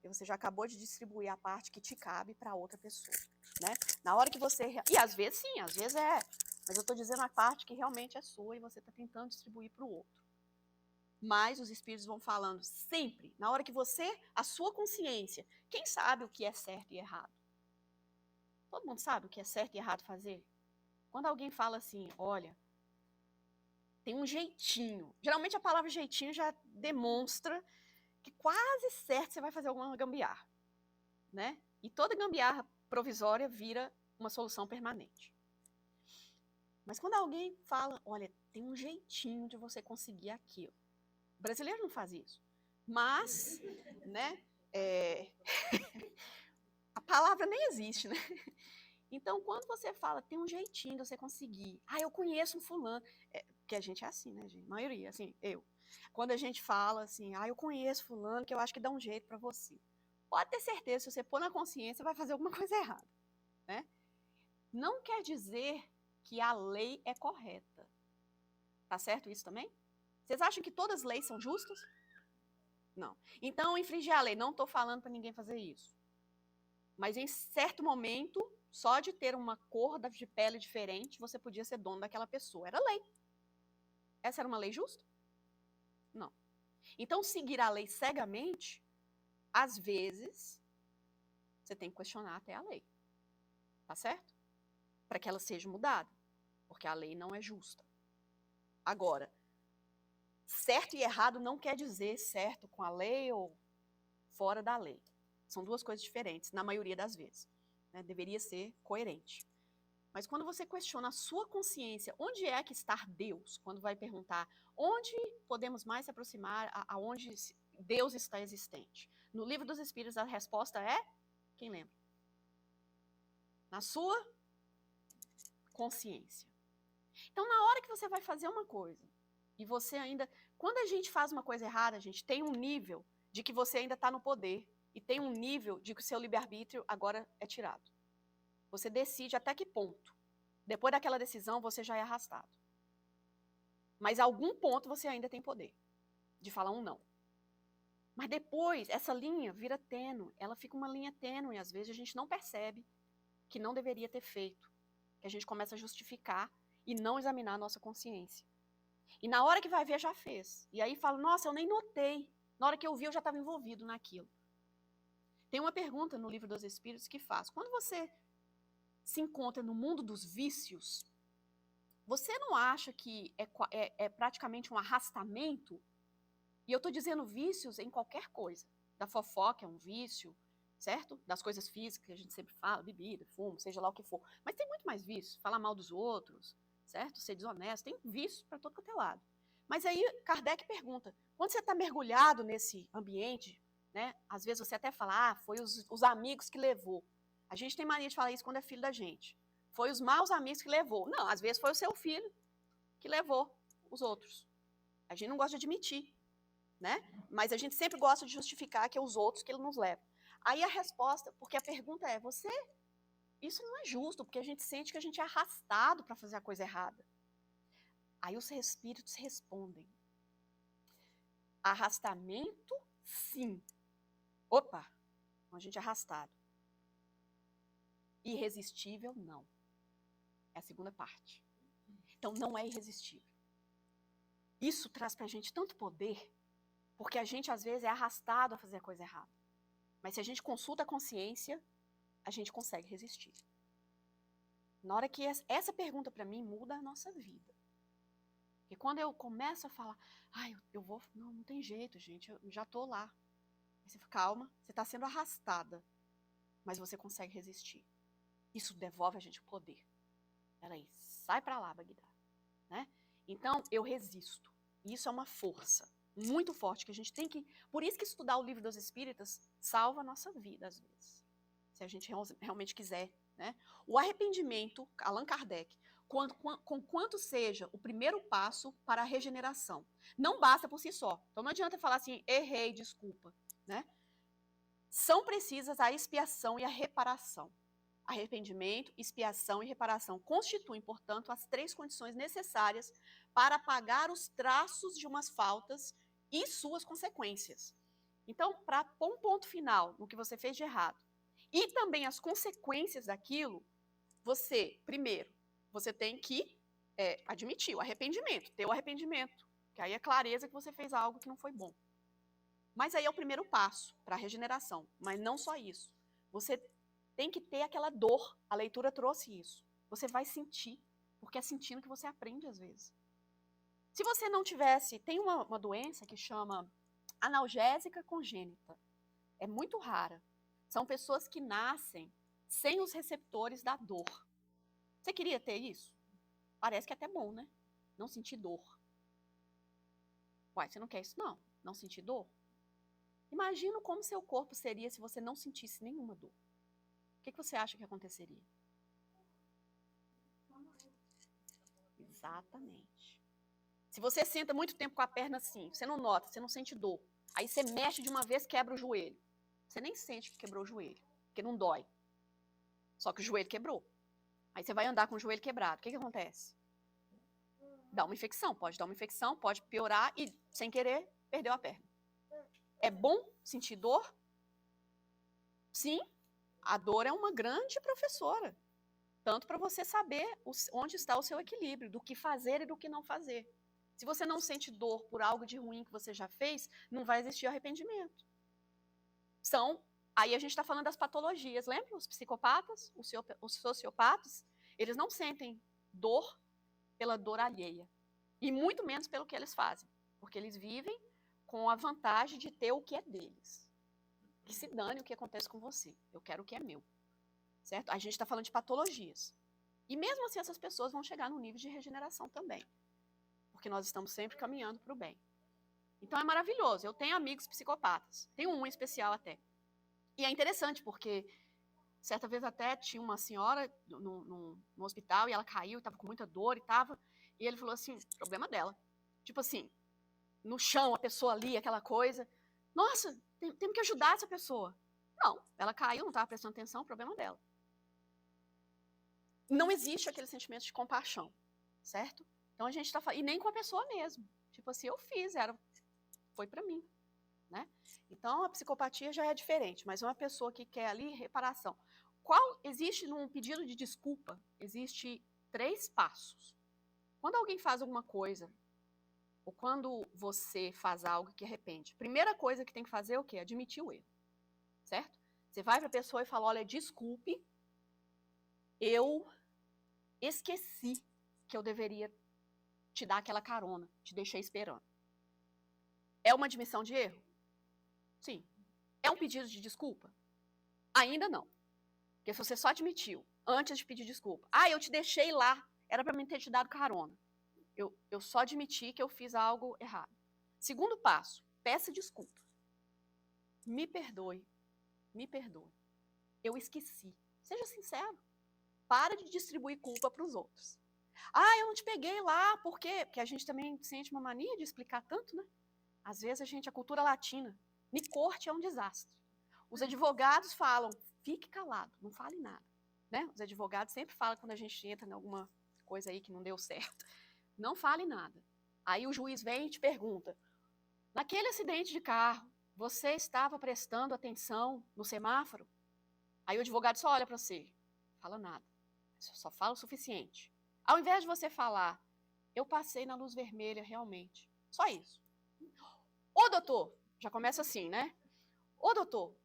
E você já acabou de distribuir a parte que te cabe para outra pessoa. Né? Na hora que você... E às vezes sim, às vezes é. Mas eu estou dizendo a parte que realmente é sua e você está tentando distribuir para o outro. Mas os espíritos vão falando sempre, na hora que você, a sua consciência, quem sabe o que é certo e errado? Todo mundo sabe o que é certo e errado fazer? Quando alguém fala assim, olha, tem um jeitinho. Geralmente a palavra jeitinho já demonstra que quase certo você vai fazer alguma gambiarra, né? E toda gambiarra provisória vira uma solução permanente. Mas quando alguém fala, olha, tem um jeitinho de você conseguir aquilo. O brasileiro não faz isso. Mas, né, a palavra nem existe, né? Então, quando você fala, tem um jeitinho de você conseguir. Eu conheço um fulano. Porque a gente é assim, né, gente? A maioria, assim, eu. Quando a gente fala assim, eu conheço fulano, que eu acho que dá um jeito para você. Pode ter certeza, se você pôr na consciência, vai fazer alguma coisa errada, né? Não quer dizer que a lei é correta. Tá certo isso também? Vocês acham que todas as leis são justas? Não. Então, infringir a lei. Não estou falando para ninguém fazer isso. Mas em certo momento, só de ter uma cor de pele diferente, você podia ser dono daquela pessoa. Era lei. Essa era uma lei justa? Não. Então, seguir a lei cegamente, às vezes, você tem que questionar até a lei. Tá certo? Para que ela seja mudada. Porque a lei não é justa. Agora, certo e errado não quer dizer certo com a lei ou fora da lei. São duas coisas diferentes, na maioria das vezes. Né? Deveria ser coerente. Mas quando você questiona a sua consciência, onde é que está Deus? Quando vai perguntar, onde podemos mais se aproximar, aonde Deus está existente? No Livro dos Espíritos, a resposta é, quem lembra? Na sua consciência. Então, na hora que você vai fazer uma coisa, e você ainda... Quando a gente faz uma coisa errada, a gente tem um nível de que você ainda está no poder, e tem um nível de que o seu livre-arbítrio agora é tirado. Você decide até que ponto. Depois daquela decisão, você já é arrastado. Mas a algum ponto você ainda tem poder de falar um não. Mas depois, essa linha vira tênue. Ela fica uma linha tênue, e às vezes a gente não percebe que não deveria ter feito. Que a gente começa a justificar e não examinar a nossa consciência. E na hora que vai ver, já fez. E aí fala, nossa, eu nem notei. Na hora que eu vi, eu já estava envolvido naquilo. Tem uma pergunta no Livro dos Espíritos que faz. Quando você se encontra no mundo dos vícios, você não acha que é praticamente um arrastamento? E eu estou dizendo vícios em qualquer coisa. Da fofoca é um vício, certo? Das coisas físicas que a gente sempre fala, bebida, fumo, seja lá o que for. Mas tem muito mais vício. Falar mal dos outros, certo? Ser desonesto. Tem vício para todo quanto é lado. Mas aí Kardec pergunta, quando você está mergulhado nesse ambiente, né? Às vezes você até fala, foi os amigos que levou. A gente tem mania de falar isso quando é filho da gente. Foi os maus amigos que levou. Não, às vezes foi o seu filho que levou os outros. A gente não gosta de admitir, né? Mas a gente sempre gosta de justificar que é os outros que ele nos levam. Aí a resposta, porque a pergunta é, isso não é justo, porque a gente sente que a gente é arrastado para fazer a coisa errada. Aí os espíritos respondem, arrastamento, sim. Opa, a gente é arrastado. Irresistível, não. É a segunda parte. Então, não é irresistível. Isso traz pra gente tanto poder, porque a gente, às vezes, é arrastado a fazer a coisa errada. Mas se a gente consulta a consciência, a gente consegue resistir. Na hora que essa pergunta, para mim, muda a nossa vida. Porque quando eu começo a falar, eu vou... Não tem jeito, gente, eu já tô lá. Aí você fala, calma, você está sendo arrastada, mas você consegue resistir. Isso devolve a gente o poder. Peraí, sai para lá, Bagdá. Né? Então, eu resisto. Isso é uma força muito forte que a gente tem que... Por isso que estudar o Livro dos Espíritos salva a nossa vida, às vezes. Se a gente realmente quiser. Né? O arrependimento, Allan Kardec, quanto seja o primeiro passo para a regeneração. Não basta por si só. Então, não adianta falar assim, errei, desculpa. Né? São precisas a expiação e a reparação. Arrependimento, expiação e reparação constituem, portanto, as 3 condições necessárias para apagar os traços de umas faltas e suas consequências. Então, para pôr um ponto final no que você fez de errado, e também as consequências daquilo, primeiro, você tem que admitir o arrependimento, ter o arrependimento, que aí é clareza que você fez algo que não foi bom. Mas aí é o primeiro passo para a regeneração, mas não só isso. Você tem que ter aquela dor, a leitura trouxe isso. Você vai sentir, porque é sentindo que você aprende às vezes. Se você não tivesse, tem uma doença que chama analgésica congênita. É muito rara. São pessoas que nascem sem os receptores da dor. Você queria ter isso? Parece que é até bom, né? Não sentir dor. Uai, você não quer isso? Não. Não sentir dor? Imagina como seu corpo seria se você não sentisse nenhuma dor. O que você acha que aconteceria? Exatamente. Se você senta muito tempo com a perna assim, você não nota, você não sente dor. Aí você mexe de uma vez, quebra o joelho. Você nem sente que quebrou o joelho, porque não dói. Só que o joelho quebrou. Aí você vai andar com o joelho quebrado. O que acontece? Dá uma infecção. Pode dar uma infecção, pode piorar e, sem querer, perdeu a perna. É bom sentir dor? Sim. A dor é uma grande professora, tanto para você saber onde está o seu equilíbrio, do que fazer e do que não fazer. Se você não sente dor por algo de ruim que você já fez, não vai existir arrependimento. Aí a gente está falando das patologias, lembra? Os psicopatas, os sociopatas, eles não sentem dor pela dor alheia, e muito menos pelo que eles fazem, porque eles vivem com a vantagem de ter o que é deles. Que se dane o que acontece com você. Eu quero o que é meu. Certo? A gente está falando de patologias. E mesmo assim, essas pessoas vão chegar no nível de regeneração também. Porque nós estamos sempre caminhando para o bem. Então é maravilhoso. Eu tenho amigos psicopatas. Tenho um em especial até. E é interessante porque Certa vez até tinha uma senhora no hospital e ela caiu, estava com muita dor e ele falou assim, problema dela. Tipo assim, no chão, a pessoa ali, aquela coisa. Nossa, temos que ajudar essa pessoa. Não, ela caiu, não estava prestando atenção, problema dela. Não existe aquele sentimento de compaixão, certo? Então a gente está falando, e nem com a pessoa mesmo. Tipo assim, eu fiz, foi para mim, né? Então a psicopatia já é diferente, mas uma pessoa que quer ali reparação. Existe num pedido de desculpa, existe 3 passos. Quando alguém faz alguma coisa, ou quando você faz algo que arrepende, primeira coisa que tem que fazer é o quê? Admitir o erro, certo? Você vai para a pessoa e fala, olha, desculpe, eu esqueci que eu deveria te dar aquela carona, te deixei esperando. É uma admissão de erro? Sim. É um pedido de desculpa? Ainda não. Porque se você só admitiu antes de pedir desculpa, eu te deixei lá, era para mim ter te dado carona. Eu só admiti que eu fiz algo errado. Segundo passo, peça desculpa. Me perdoe. Me perdoe. Eu esqueci. Seja sincero. Para de distribuir culpa para os outros. Eu não te peguei lá, por quê? Porque a gente também sente uma mania de explicar tanto, né? Às vezes a cultura latina, me corte é um desastre. Os advogados falam, fique calado, não fale nada. Né? Os advogados sempre falam quando a gente entra em alguma coisa aí que não deu certo. Não fale nada. Aí o juiz vem e te pergunta, naquele acidente de carro, você estava prestando atenção no semáforo? Aí o advogado só olha para você, fala nada, só fala o suficiente. Ao invés de você falar, eu passei na luz vermelha realmente, só isso. Ô doutor, já começa assim, né? Ô doutor,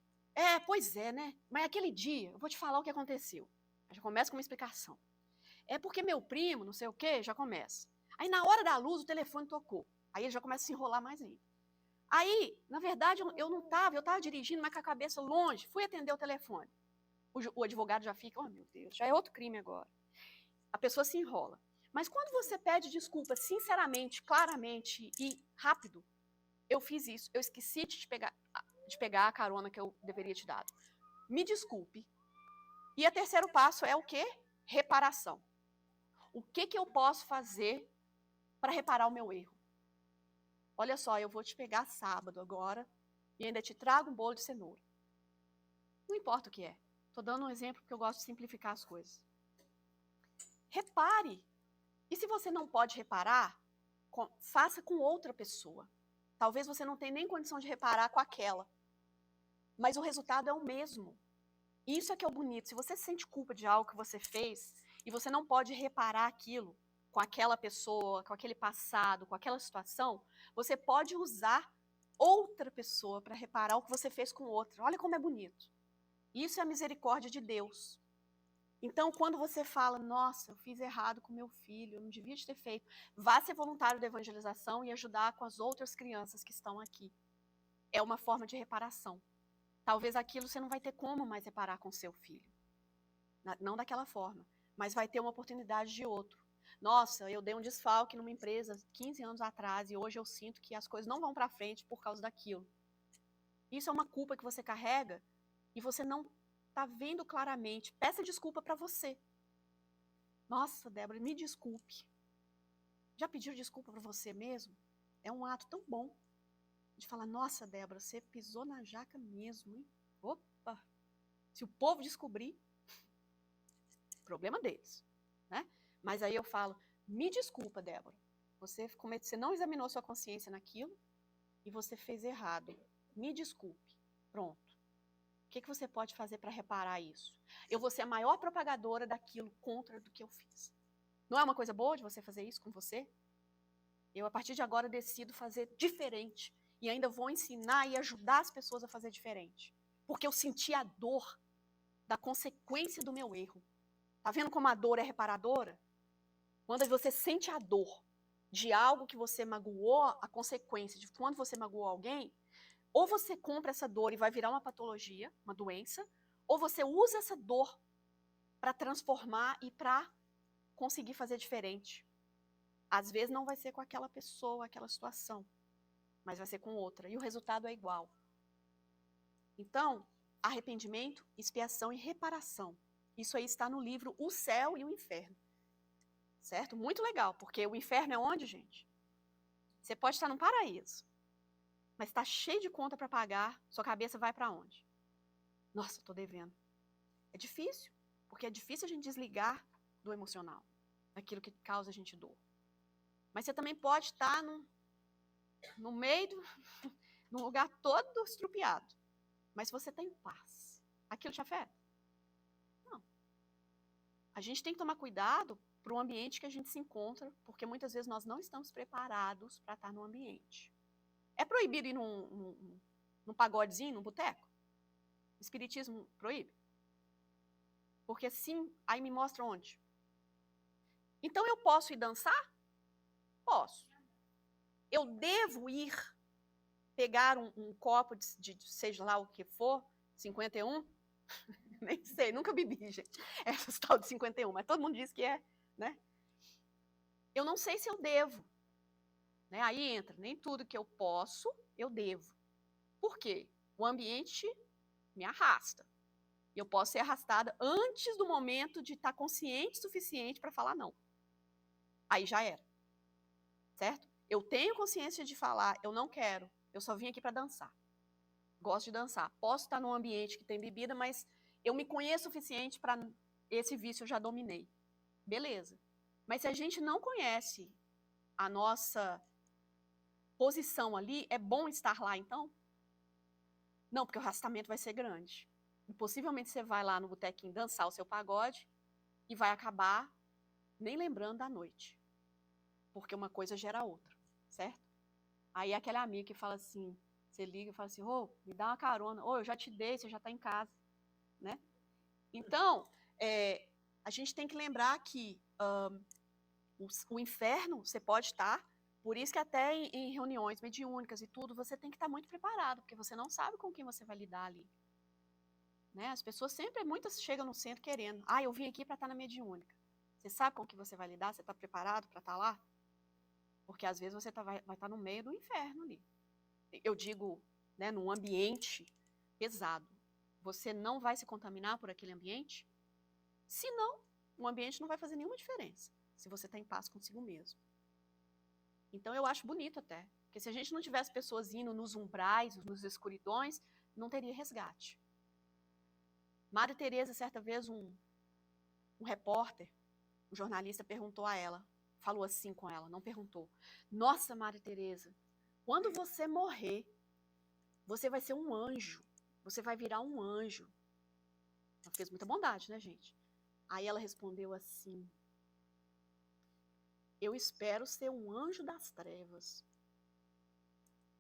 pois é, né? Mas aquele dia, eu vou te falar o que aconteceu. Já começa com uma explicação. É porque meu primo, não sei o quê, já começa. Aí na hora da luz o telefone tocou. Aí ele já começa a se enrolar mais ainda. Aí, na verdade, eu não estava, eu estava dirigindo, mas com a cabeça longe, fui atender o telefone. O advogado já fica, oh meu Deus, já é outro crime agora. A pessoa se enrola. Mas quando você pede desculpa sinceramente, claramente e rápido, eu fiz isso, eu esqueci de pegar a carona que eu deveria te dar. Me desculpe. E o terceiro passo é o quê? Reparação. O que eu posso fazer para reparar o meu erro? Olha só, eu vou te pegar sábado agora e ainda te trago um bolo de cenoura. Não importa o que é. Estou dando um exemplo porque eu gosto de simplificar as coisas. Repare. E se você não pode reparar, faça com outra pessoa. Talvez você não tenha nem condição de reparar com aquela. Mas o resultado é o mesmo. Isso é que é o bonito. Se você sente culpa de algo que você fez e você não pode reparar aquilo com aquela pessoa, com aquele passado, com aquela situação, você pode usar outra pessoa para reparar o que você fez com outra. Olha como é bonito. Isso é a misericórdia de Deus. Então, quando você fala, nossa, eu fiz errado com meu filho, eu não devia ter feito, vá ser voluntário da evangelização e ajudar com as outras crianças que estão aqui. É uma forma de reparação. Talvez aquilo você não vai ter como mais reparar com seu filho. Não daquela forma, mas vai ter uma oportunidade de outro. Nossa, eu dei um desfalque numa empresa 15 anos atrás e hoje eu sinto que as coisas não vão para frente por causa daquilo. Isso é uma culpa que você carrega e você não está vendo claramente. Peça desculpa para você. Nossa, Débora, me desculpe. Já pediu desculpa para você mesmo? É um ato tão bom de falar, nossa, Débora, você pisou na jaca mesmo, hein? Opa! Se o povo descobrir, problema deles, né? Mas aí eu falo, me desculpa, Débora. Você não examinou sua consciência naquilo e você fez errado. Me desculpe. Pronto. O que você pode fazer para reparar isso? Eu vou ser a maior propagadora daquilo contra do que eu fiz. Não é uma coisa boa de você fazer isso com você? Eu, a partir de agora, decido fazer diferente. E ainda vou ensinar e ajudar as pessoas a fazer diferente. Porque eu senti a dor da consequência do meu erro. Tá vendo como a dor é reparadora? Quando você sente a dor de algo que você magoou, a consequência de quando você magoou alguém, ou você compra essa dor e vai virar uma patologia, uma doença, ou você usa essa dor para transformar e para conseguir fazer diferente. Às vezes não vai ser com aquela pessoa, aquela situação, mas vai ser com outra. E o resultado é igual. Então, arrependimento, expiação e reparação. Isso aí está no livro O Céu e o Inferno. Certo? Muito legal, porque o inferno é onde, gente? Você pode estar num paraíso, mas está cheio de conta para pagar, sua cabeça vai para onde? Nossa, estou devendo. É difícil, porque é difícil a gente desligar do emocional, daquilo que causa a gente dor. Mas você também pode estar no meio, num lugar todo estrupiado, mas você está em paz. Aquilo te afeta? Não. A gente tem que tomar cuidado para o ambiente que a gente se encontra, porque muitas vezes nós não estamos preparados para estar no ambiente. É proibido ir num pagodezinho, num boteco? O espiritismo proíbe? Porque sim, aí me mostra onde. Então eu posso ir dançar? Posso. Eu devo ir pegar um copo de seja lá o que for, 51? Nem sei, nunca bebi, gente. Essas tal de 51, mas todo mundo diz que é, né? Eu não sei se eu devo. Né? Aí entra, nem tudo que eu posso, eu devo. Por quê? O ambiente me arrasta. Eu posso ser arrastada antes do momento de estar consciente o suficiente para falar não. Aí já era. Certo? Eu tenho consciência de falar, eu não quero, eu só vim aqui para dançar. Gosto de dançar. Posso estar num ambiente que tem bebida, mas eu me conheço o suficiente para esse vício eu já dominei. Beleza. Mas se a gente não conhece a nossa posição ali, é bom estar lá então? Não, porque o arrastamento vai ser grande. E possivelmente você vai lá no botequinho dançar o seu pagode e vai acabar nem lembrando da noite. Porque uma coisa gera outra, certo? Aí aquele amigo que fala assim, você liga e fala assim, ô, me dá uma carona, ô, eu já te dei, você já está em casa, né? Então, a gente tem que lembrar que o inferno você pode estar, por isso que até em reuniões mediúnicas e tudo, você tem que estar muito preparado, porque você não sabe com quem você vai lidar ali. Né? As pessoas sempre, muitas chegam no centro querendo, eu vim aqui para estar na mediúnica. Você sabe com que você vai lidar? Você está preparado para estar lá? Porque às vezes você vai estar no meio do inferno ali. Eu digo, né, num ambiente pesado. Você não vai se contaminar por aquele ambiente? Se não, o ambiente não vai fazer nenhuma diferença, se você está em paz consigo mesmo. Então eu acho bonito até, porque se a gente não tivesse pessoas indo nos umbrais, nos escuridões, não teria resgate. Madre Teresa, certa vez, um repórter, um jornalista perguntou a ela, falou assim com ela, não perguntou. Nossa, Madre Teresa, quando você morrer, você vai ser um anjo. Você vai virar um anjo. Ela fez muita bondade, né, gente? Aí ela respondeu assim, eu espero ser um anjo das trevas.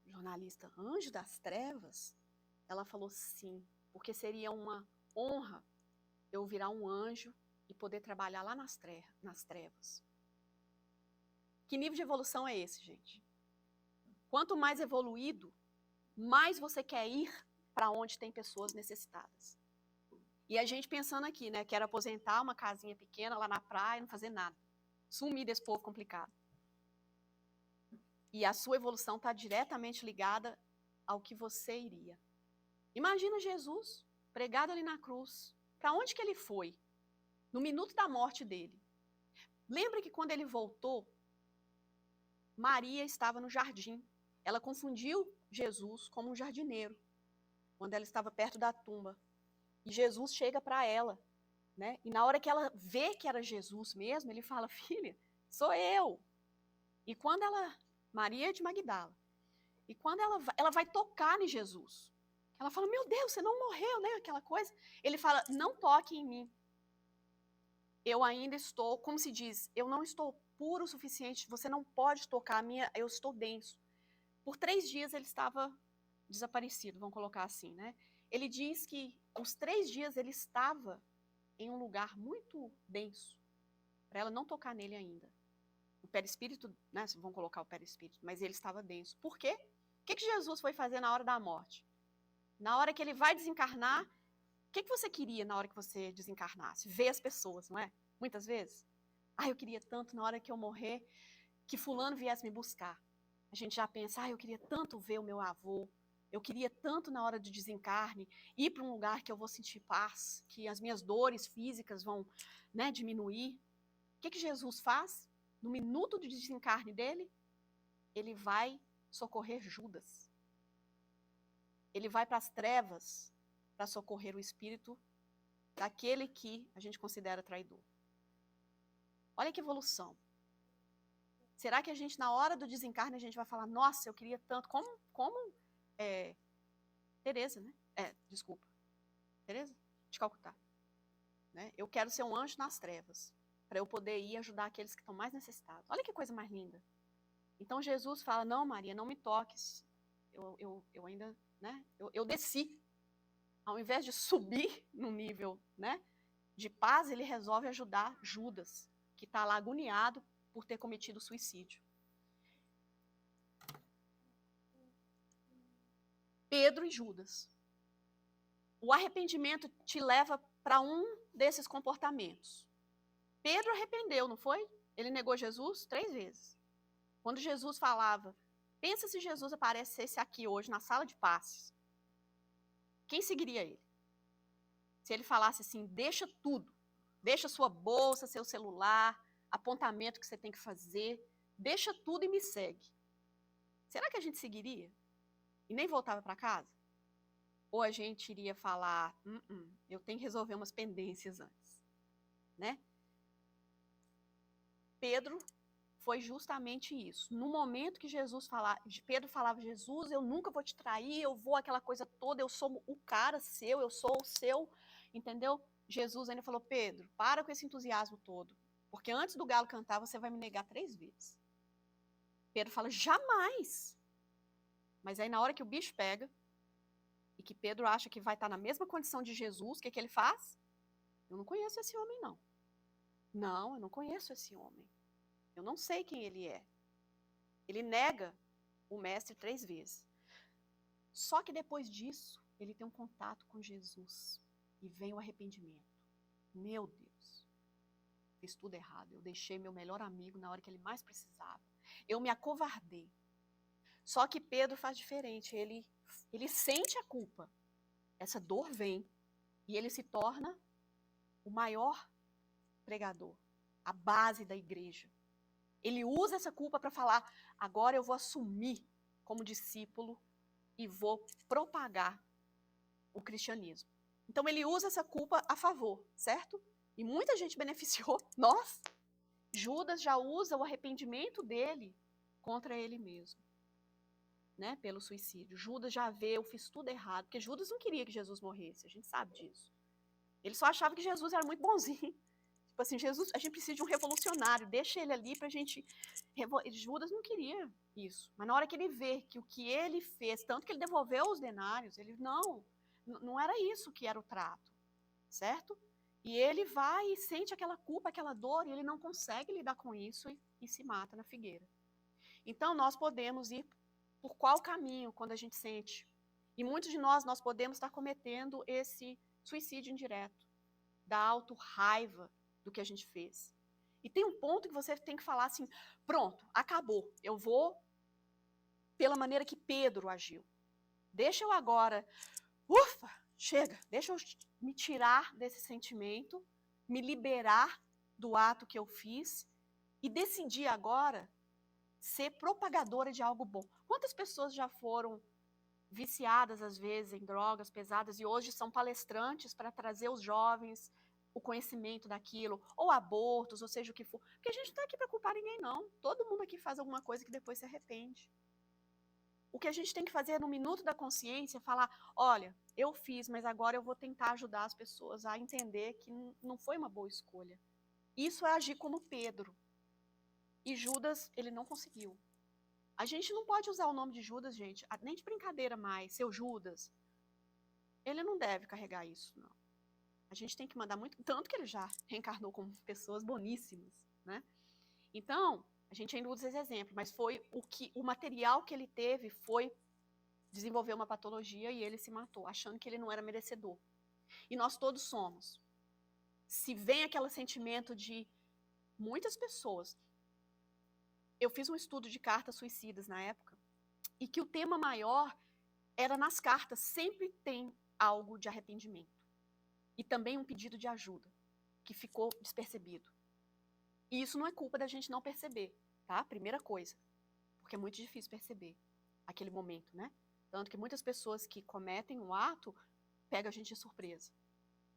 O jornalista, anjo das trevas? Ela falou sim, porque seria uma honra eu virar um anjo e poder trabalhar lá nas trevas. Que nível de evolução é esse, gente? Quanto mais evoluído, mais você quer ir para onde tem pessoas necessitadas. E a gente pensando aqui, né, quero aposentar uma casinha pequena lá na praia e não fazer nada. Sumir desse povo complicado. E a sua evolução está diretamente ligada ao que você iria. Imagina Jesus, pregado ali na cruz. Para onde que ele foi? No minuto da morte dele. Lembra que quando ele voltou, Maria estava no jardim. Ela confundiu Jesus como um jardineiro, quando ela estava perto da tumba. E Jesus chega para ela, né? E na hora que ela vê que era Jesus mesmo, ele fala, filha, sou eu. E quando Maria de Magdala, e quando ela vai tocar em Jesus, ela fala, meu Deus, você não morreu, né? Aquela coisa. Ele fala, não toque em mim. Eu ainda estou, como se diz, eu não estou puro o suficiente, você não pode tocar a minha, eu estou denso. Por 3 dias ele estava desaparecido, vamos colocar assim, né? Ele diz que os 3 dias ele estava em um lugar muito denso, para ela não tocar nele ainda. O perispírito, né? Vamos colocar o perispírito, mas ele estava denso. Por quê? O que Jesus foi fazer na hora da morte? Na hora que ele vai desencarnar, o que você queria na hora que você desencarnasse? Ver as pessoas, não é? Muitas vezes. Eu queria tanto na hora que eu morrer, que fulano viesse me buscar. A gente já pensa, eu queria tanto ver o meu avô, Eu queria tanto na hora do desencarne ir para um lugar que eu vou sentir paz, que as minhas dores físicas vão, né, diminuir. O que Jesus faz? No minuto do desencarne dele, ele vai socorrer Judas. Ele vai para as trevas para socorrer o espírito daquele que a gente considera traidor. Olha que evolução. Será que a gente, na hora do desencarne, a gente vai falar, nossa, eu queria tanto, como Teresa, né? Desculpa. Teresa? De Calcutá. Né? Eu quero ser um anjo nas trevas, para eu poder ir ajudar aqueles que estão mais necessitados. Olha que coisa mais linda. Então Jesus fala, não, Maria, não me toques. Eu ainda, né? Eu desci. Ao invés de subir no nível, né, de paz, ele resolve ajudar Judas, que está lá agoniado por ter cometido suicídio. Pedro e Judas. O arrependimento te leva para um desses comportamentos. Pedro arrependeu, não foi? Ele negou Jesus 3 vezes. Quando Jesus falava, pensa se Jesus aparecesse aqui hoje na sala de passes. Quem seguiria ele? Se ele falasse assim, deixa tudo. Deixa sua bolsa, seu celular, apontamento que você tem que fazer. Deixa tudo e me segue. Será que a gente seguiria? E nem voltava para casa? Ou a gente iria falar, eu tenho que resolver umas pendências antes, né? Pedro foi justamente isso. No momento que Pedro falava, Jesus, eu nunca vou te trair, eu vou aquela coisa toda, eu sou o cara seu, eu sou o seu, entendeu? Jesus ainda falou, Pedro, para com esse entusiasmo todo, porque antes do galo cantar, você vai me negar 3 vezes. Pedro fala, jamais. Mas aí na hora que o bicho pega, e que Pedro acha que vai estar na mesma condição de Jesus, o que ele faz? Eu não conheço esse homem, não. Não, eu não conheço esse homem. Eu não sei quem ele é. Ele nega o mestre 3 vezes. Só que depois disso, ele tem um contato com Jesus. E vem o arrependimento. Meu Deus, fiz tudo errado. Eu deixei meu melhor amigo na hora que ele mais precisava. Eu me acovardei. Só que Pedro faz diferente. Ele sente a culpa. Essa dor vem. E ele se torna o maior pregador. A base da igreja. Ele usa essa culpa para falar, agora eu vou assumir como discípulo e vou propagar o cristianismo. Então ele usa essa culpa a favor, certo? E muita gente beneficiou. Nós, Judas já usa o arrependimento dele contra ele mesmo, né? Pelo suicídio. Judas já vê, eu fiz tudo errado, porque Judas não queria que Jesus morresse, a gente sabe disso. Ele só achava que Jesus era muito bonzinho. Tipo assim, Jesus, a gente precisa de um revolucionário, deixa ele ali pra gente... Judas não queria isso. Mas na hora que ele vê que o que ele fez, tanto que ele devolveu os denários, ele, não era isso que era o trato, certo? E ele vai e sente aquela culpa, aquela dor, e ele não consegue lidar com isso e se mata na figueira. Então, nós podemos ir por qual caminho quando a gente sente? E muitos de nós podemos estar cometendo esse suicídio indireto, da auto-raiva do que a gente fez. E tem um ponto que você tem que falar assim, pronto, acabou, eu vou pela maneira que Pedro agiu. Deixa eu agora, chega, deixa eu me tirar desse sentimento, me liberar do ato que eu fiz e decidir agora ser propagadora de algo bom. Quantas pessoas já foram viciadas, às vezes, em drogas pesadas e hoje são palestrantes para trazer os jovens o conhecimento daquilo, ou abortos, ou seja o que for. Porque a gente não está aqui para culpar ninguém, não. Todo mundo aqui faz alguma coisa que depois se arrepende. O que a gente tem que fazer no minuto da consciência é falar, olha, eu fiz, mas agora eu vou tentar ajudar as pessoas a entender que não foi uma boa escolha. Isso é agir como Pedro. E Judas, ele não conseguiu. A gente não pode usar o nome de Judas, gente, nem de brincadeira mais, seu Judas. Ele não deve carregar isso, não. A gente tem que mandar muito, tanto que ele já reencarnou como pessoas boníssimas, né? Então, a gente ainda usa esse exemplo, mas foi o material que ele teve foi desenvolver uma patologia e ele se matou, achando que ele não era merecedor. E nós todos somos. Se vem aquele sentimento de muitas pessoas. Eu fiz um estudo de cartas suicidas na época, e que o tema maior era nas cartas, sempre tem algo de arrependimento. E também um pedido de ajuda, que ficou despercebido. E isso não é culpa da gente não perceber, tá? Primeira coisa. Porque é muito difícil perceber aquele momento, né? Tanto que muitas pessoas que cometem um ato, pegam a gente de surpresa.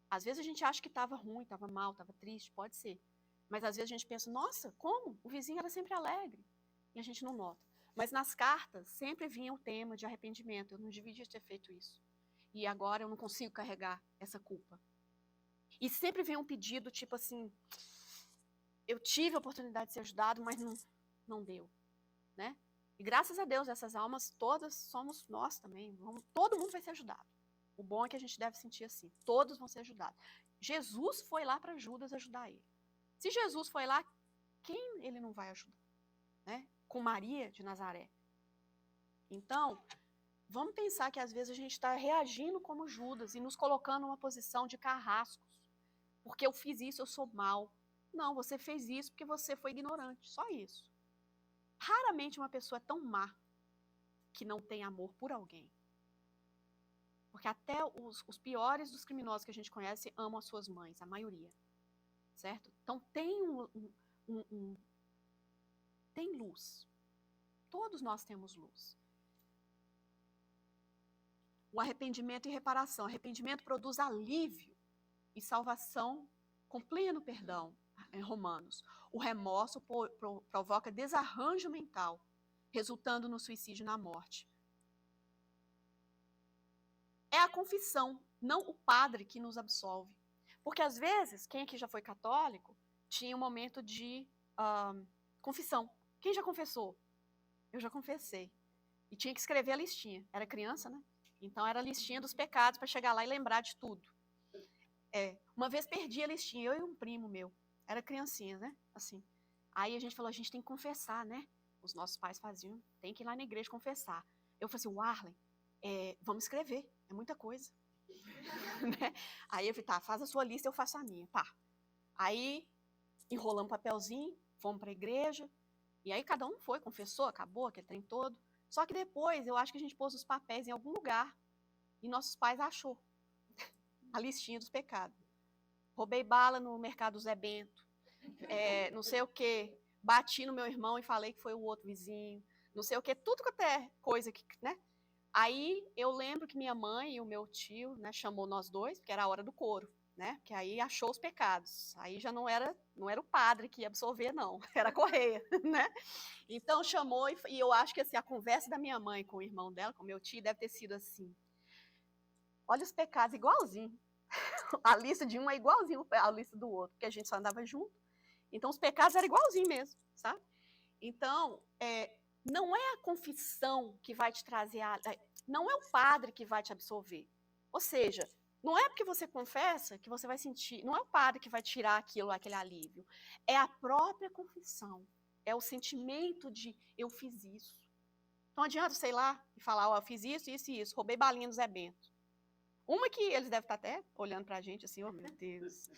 Às vezes a gente acha que estava ruim, estava mal, estava triste, pode ser. Mas às vezes a gente pensa, nossa, como? O vizinho era sempre alegre. E a gente não nota. Mas nas cartas sempre vinha o tema de arrependimento. Eu não devia ter feito isso. E agora eu não consigo carregar essa culpa. E sempre vem um pedido tipo assim, eu tive a oportunidade de ser ajudado, mas não deu. Né? E graças a Deus, essas almas todas somos nós também. Todo mundo vai ser ajudado. O bom é que a gente deve sentir assim. Todos vão ser ajudados. Jesus foi lá para Judas ajudar ele. Se Jesus foi lá, quem ele não vai ajudar? Né? Com Maria de Nazaré. Então, vamos pensar que às vezes a gente está reagindo como Judas e nos colocando numa posição de carrascos. Porque eu fiz isso, eu sou mal. Não, você fez isso porque você foi ignorante. Só isso. Raramente uma pessoa é tão má que não tem amor por alguém. Porque até os piores dos criminosos que a gente conhece amam as suas mães, a maioria. Certo? Então tem tem luz. Todos nós temos luz. O arrependimento e reparação. Arrependimento produz alívio e salvação com pleno perdão, em Romanos. O remorso provoca desarranjo mental, resultando no suicídio e na morte. É a confissão, não o padre que nos absolve. Porque às vezes, quem aqui já foi católico, tinha um momento de confissão. Quem já confessou? Eu já confessei. E tinha que escrever a listinha. Era criança, né? Então era a listinha dos pecados para chegar lá e lembrar de tudo. Uma vez perdi a listinha, eu e um primo meu. Era criancinha, né? Assim. Aí a gente falou, a gente tem que confessar, né? Os nossos pais faziam, tem que ir lá na igreja confessar. Eu falei assim, Warlen, vamos escrever, é muita coisa. Né? Aí eu falei, tá, faz a sua lista, eu faço a minha. Tá. Aí enrolamos um papelzinho, fomos para a igreja, e aí cada um foi, confessou, acabou aquele trem todo. Só que depois, eu acho que a gente pôs os papéis em algum lugar, e nossos pais achou a listinha dos pecados. Roubei bala no mercado Zé Bento, não sei o quê, bati no meu irmão e falei que foi o outro vizinho, não sei o quê, tudo que até coisa que, né? Aí eu lembro que minha mãe e o meu tio, né, chamou nós dois, porque era a hora do coro, né? Que aí achou os pecados. Aí já não era o padre que ia absolver, não, era a Correia, né? Então chamou e eu acho que assim, a conversa da minha mãe com o irmão dela, com o meu tio, deve ter sido assim: olha os pecados igualzinho. A lista de um é igualzinho à lista do outro, porque a gente só andava junto. Então os pecados eram igualzinho mesmo, sabe? Então, não é a confissão que vai te trazer não é o padre que vai te absolver. Ou seja, não é porque você confessa que você vai sentir, não é o padre que vai tirar aquele alívio. É a própria confissão. É o sentimento de eu fiz isso. Não adianta, sei lá, e falar, eu fiz isso, isso e isso, roubei balinha no Zé Bento. Uma que eles devem estar até olhando pra gente assim, oh meu Deus.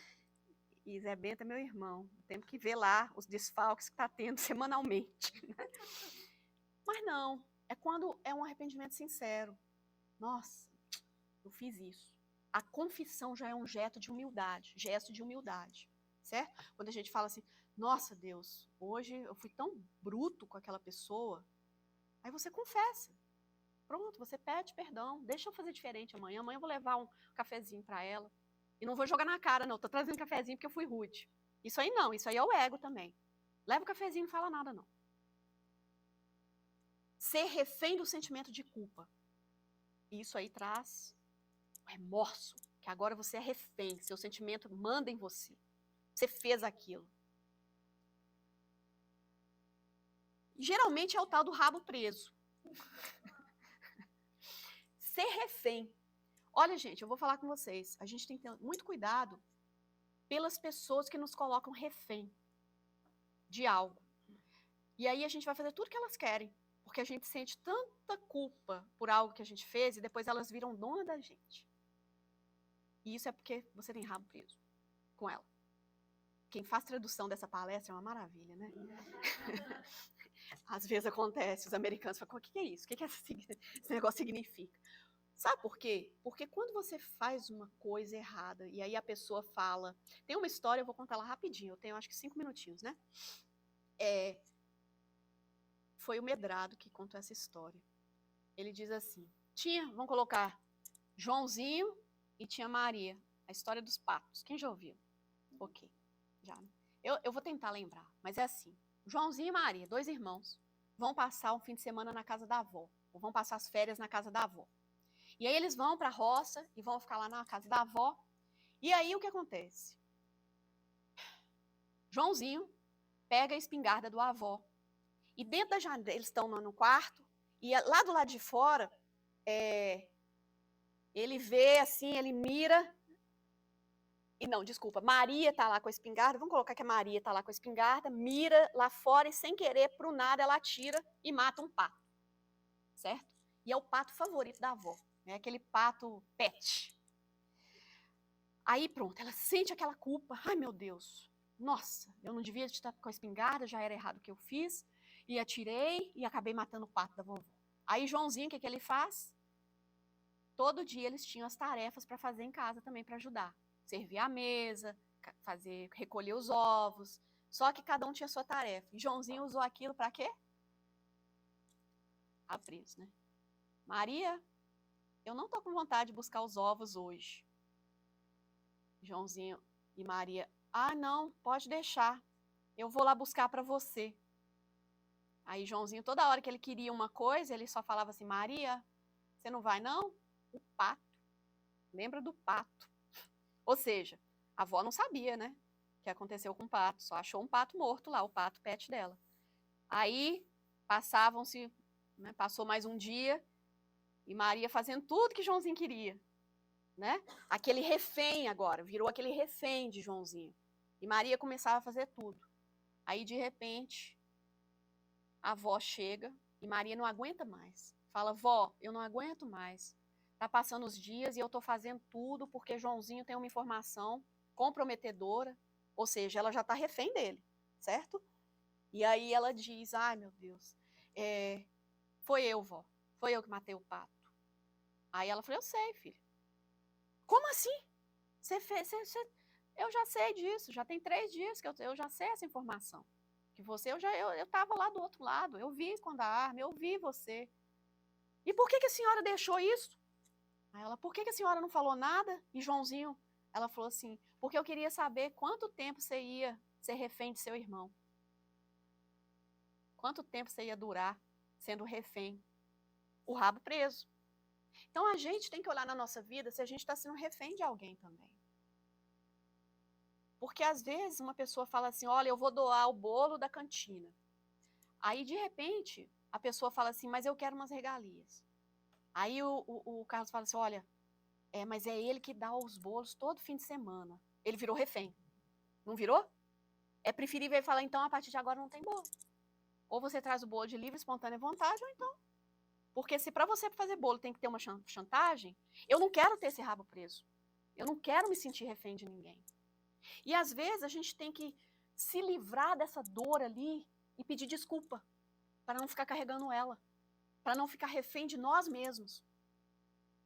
E Zé Bento é meu irmão. Temos que ver lá os desfalques que está tendo semanalmente. Né? Mas não, é quando é um arrependimento sincero. Nossa, eu fiz isso. A confissão já é um gesto de humildade, certo? Quando a gente fala assim, nossa Deus, hoje eu fui tão bruto com aquela pessoa, aí você confessa. Pronto, você pede perdão, deixa eu fazer diferente amanhã eu vou levar um cafezinho para ela. E não vou jogar na cara, não. Tô trazendo cafezinho porque eu fui rude. Isso aí não, isso aí é o ego também. Leva o cafezinho e não fala nada, não. Ser refém do sentimento de culpa. Isso aí traz o remorso, que agora você é refém, seu sentimento manda em você. Você fez aquilo. Geralmente é o tal do rabo preso. Ser refém. Olha, gente, eu vou falar com vocês. A gente tem que ter muito cuidado pelas pessoas que nos colocam refém de algo. E aí a gente vai fazer tudo que elas querem, porque a gente sente tanta culpa por algo que a gente fez e depois elas viram dona da gente. E isso é porque você tem rabo preso com ela. Quem faz tradução dessa palestra é uma maravilha, né? Às vezes acontece, os americanos falam, o que é isso? O que esse negócio significa? Sabe por quê? Porque quando você faz uma coisa errada, e aí a pessoa fala... Tem uma história, eu vou contar ela rapidinho, eu tenho acho que 5 minutinhos, né? Foi o Medrado que contou essa história. Ele diz assim, vamos colocar Joãozinho e tinha Maria, a história dos patos. Quem já ouviu? Ok, já. Eu vou tentar lembrar, mas é assim. Joãozinho e Maria, 2 irmãos, vão passar um fim de semana na casa da avó, ou vão passar as férias na casa da avó. E aí eles vão para a roça e vão ficar lá na casa da avó. E aí o que acontece? Joãozinho pega a espingarda do avó. E dentro da janela, eles estão no quarto, e lá do lado de fora, ele vê assim, ele mira. E não, desculpa, Maria está lá com a espingarda, vamos colocar que a Maria está lá com a espingarda, mira lá fora e sem querer, pro nada, ela atira e mata um pato. Certo? E é o pato favorito da avó, né? Aquele pato pet. Aí pronto, ela sente aquela culpa. Ai, meu Deus, nossa, eu não devia estar com a espingarda, já era errado o que eu fiz. E atirei e acabei matando o pato da vovó. Aí Joãozinho, o que ele faz? Todo dia eles tinham as tarefas para fazer em casa também para ajudar. Servir a mesa, recolher os ovos. Só que cada um tinha a sua tarefa. E Joãozinho usou aquilo para quê? Tá preso, né? Maria, eu não tô com vontade de buscar os ovos hoje. Joãozinho e Maria, não, pode deixar. Eu vou lá buscar para você. Aí Joãozinho, toda hora que ele queria uma coisa, ele só falava assim, Maria, você não vai não? O pato. Lembra do pato. Ou seja, a avó não sabia, né? O que aconteceu com o pato. Só achou um pato morto lá, o pato pet dela. Aí, passou mais um dia, e Maria fazendo tudo que Joãozinho queria, né? Aquele refém agora, virou aquele refém de Joãozinho. E Maria começava a fazer tudo. Aí, de repente, a avó chega e Maria não aguenta mais. Fala, vó, eu não aguento mais. Tá passando os dias e eu tô fazendo tudo porque Joãozinho tem uma informação comprometedora, ou seja, ela já tá refém dele, certo? E aí ela diz, ai meu Deus, foi eu, vó, foi eu que matei o pato. Aí ela falou, eu sei, filho. Como assim? Você fez, eu já sei disso, já tem 3 dias que eu já sei essa informação. Que você, eu tava lá do outro lado, eu vi quando a arma, eu vi você. E por que a senhora deixou isso? Aí ela, por que a senhora não falou nada? E Joãozinho, ela falou assim, porque eu queria saber quanto tempo você ia ser refém de seu irmão. Quanto tempo você ia durar sendo refém? O rabo preso. Então a gente tem que olhar na nossa vida se a gente está sendo refém de alguém também. Porque às vezes uma pessoa fala assim, olha, eu vou doar o bolo da cantina. Aí de repente a pessoa fala assim, mas eu quero umas regalias. Aí o Carlos fala assim, olha, mas é ele que dá os bolos todo fim de semana. Ele virou refém. Não virou? É preferível ele falar, então, a partir de agora não tem bolo. Ou você traz o bolo de livre, espontânea vontade, ou então. Porque se para você fazer bolo tem que ter uma chantagem, eu não quero ter esse rabo preso. Eu não quero me sentir refém de ninguém. E às vezes a gente tem que se livrar dessa dor ali e pedir desculpa para não ficar carregando ela, para não ficar refém de nós mesmos.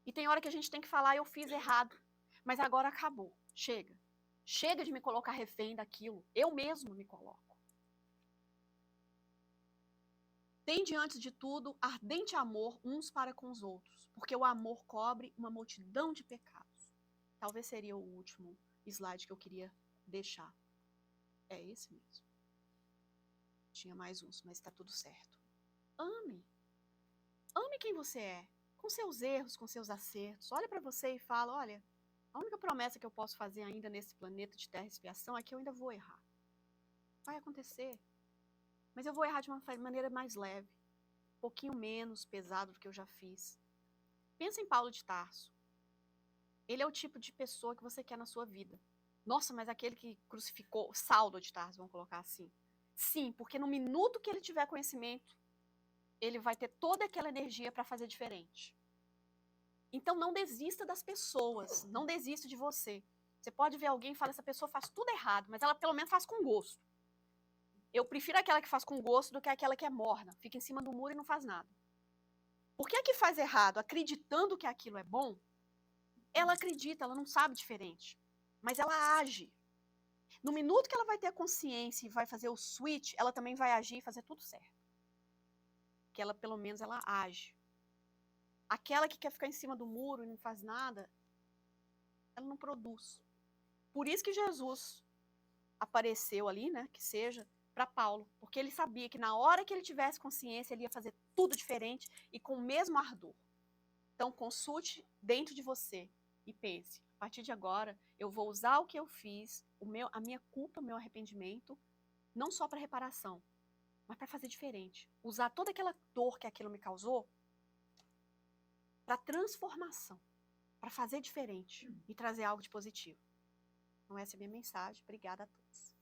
E tem hora que a gente tem que falar, eu fiz errado, mas agora acabou, chega. Chega de me colocar refém daquilo, eu mesmo me coloco. Tem diante de tudo ardente amor uns para com os outros, porque o amor cobre uma multidão de pecados. Talvez seria o último slide que eu queria deixar. É esse mesmo. Tinha mais uns, mas está tudo certo. Ame. Ame quem você é, com seus erros, com seus acertos. Olha para você e fala, olha, a única promessa que eu posso fazer ainda nesse planeta de terra e expiação é que eu ainda vou errar. Vai acontecer. Mas eu vou errar de uma maneira mais leve, um pouquinho menos pesado do que eu já fiz. Pensa em Paulo de Tarso. Ele é o tipo de pessoa que você quer na sua vida. Nossa, mas aquele que crucificou, Saulo de Tarso, vamos colocar assim. Sim, porque no minuto que ele tiver conhecimento, ele vai ter toda aquela energia para fazer diferente. Então não desista das pessoas, não desista de você. Você pode ver alguém e falar, essa pessoa faz tudo errado, mas ela pelo menos faz com gosto. Eu prefiro aquela que faz com gosto do que aquela que é morna, fica em cima do muro e não faz nada. Porque a que faz errado, acreditando que aquilo é bom, ela acredita, ela não sabe diferente, mas ela age. No minuto que ela vai ter a consciência e vai fazer o switch, ela também vai agir e fazer tudo certo. Porque ela, pelo menos, ela age. Aquela que quer ficar em cima do muro e não faz nada, ela não produz. Por isso que Jesus apareceu ali, né, que seja, para Paulo, porque ele sabia que na hora que ele tivesse consciência, ele ia fazer tudo diferente e com o mesmo ardor. Então, consulte dentro de você e pense, a partir de agora, eu vou usar o que eu fiz, a minha culpa, o meu arrependimento, não só para reparação, mas para fazer diferente. Usar toda aquela dor que aquilo me causou para transformação, para fazer diferente e trazer algo de positivo. Então, essa é a minha mensagem. Obrigada a todos.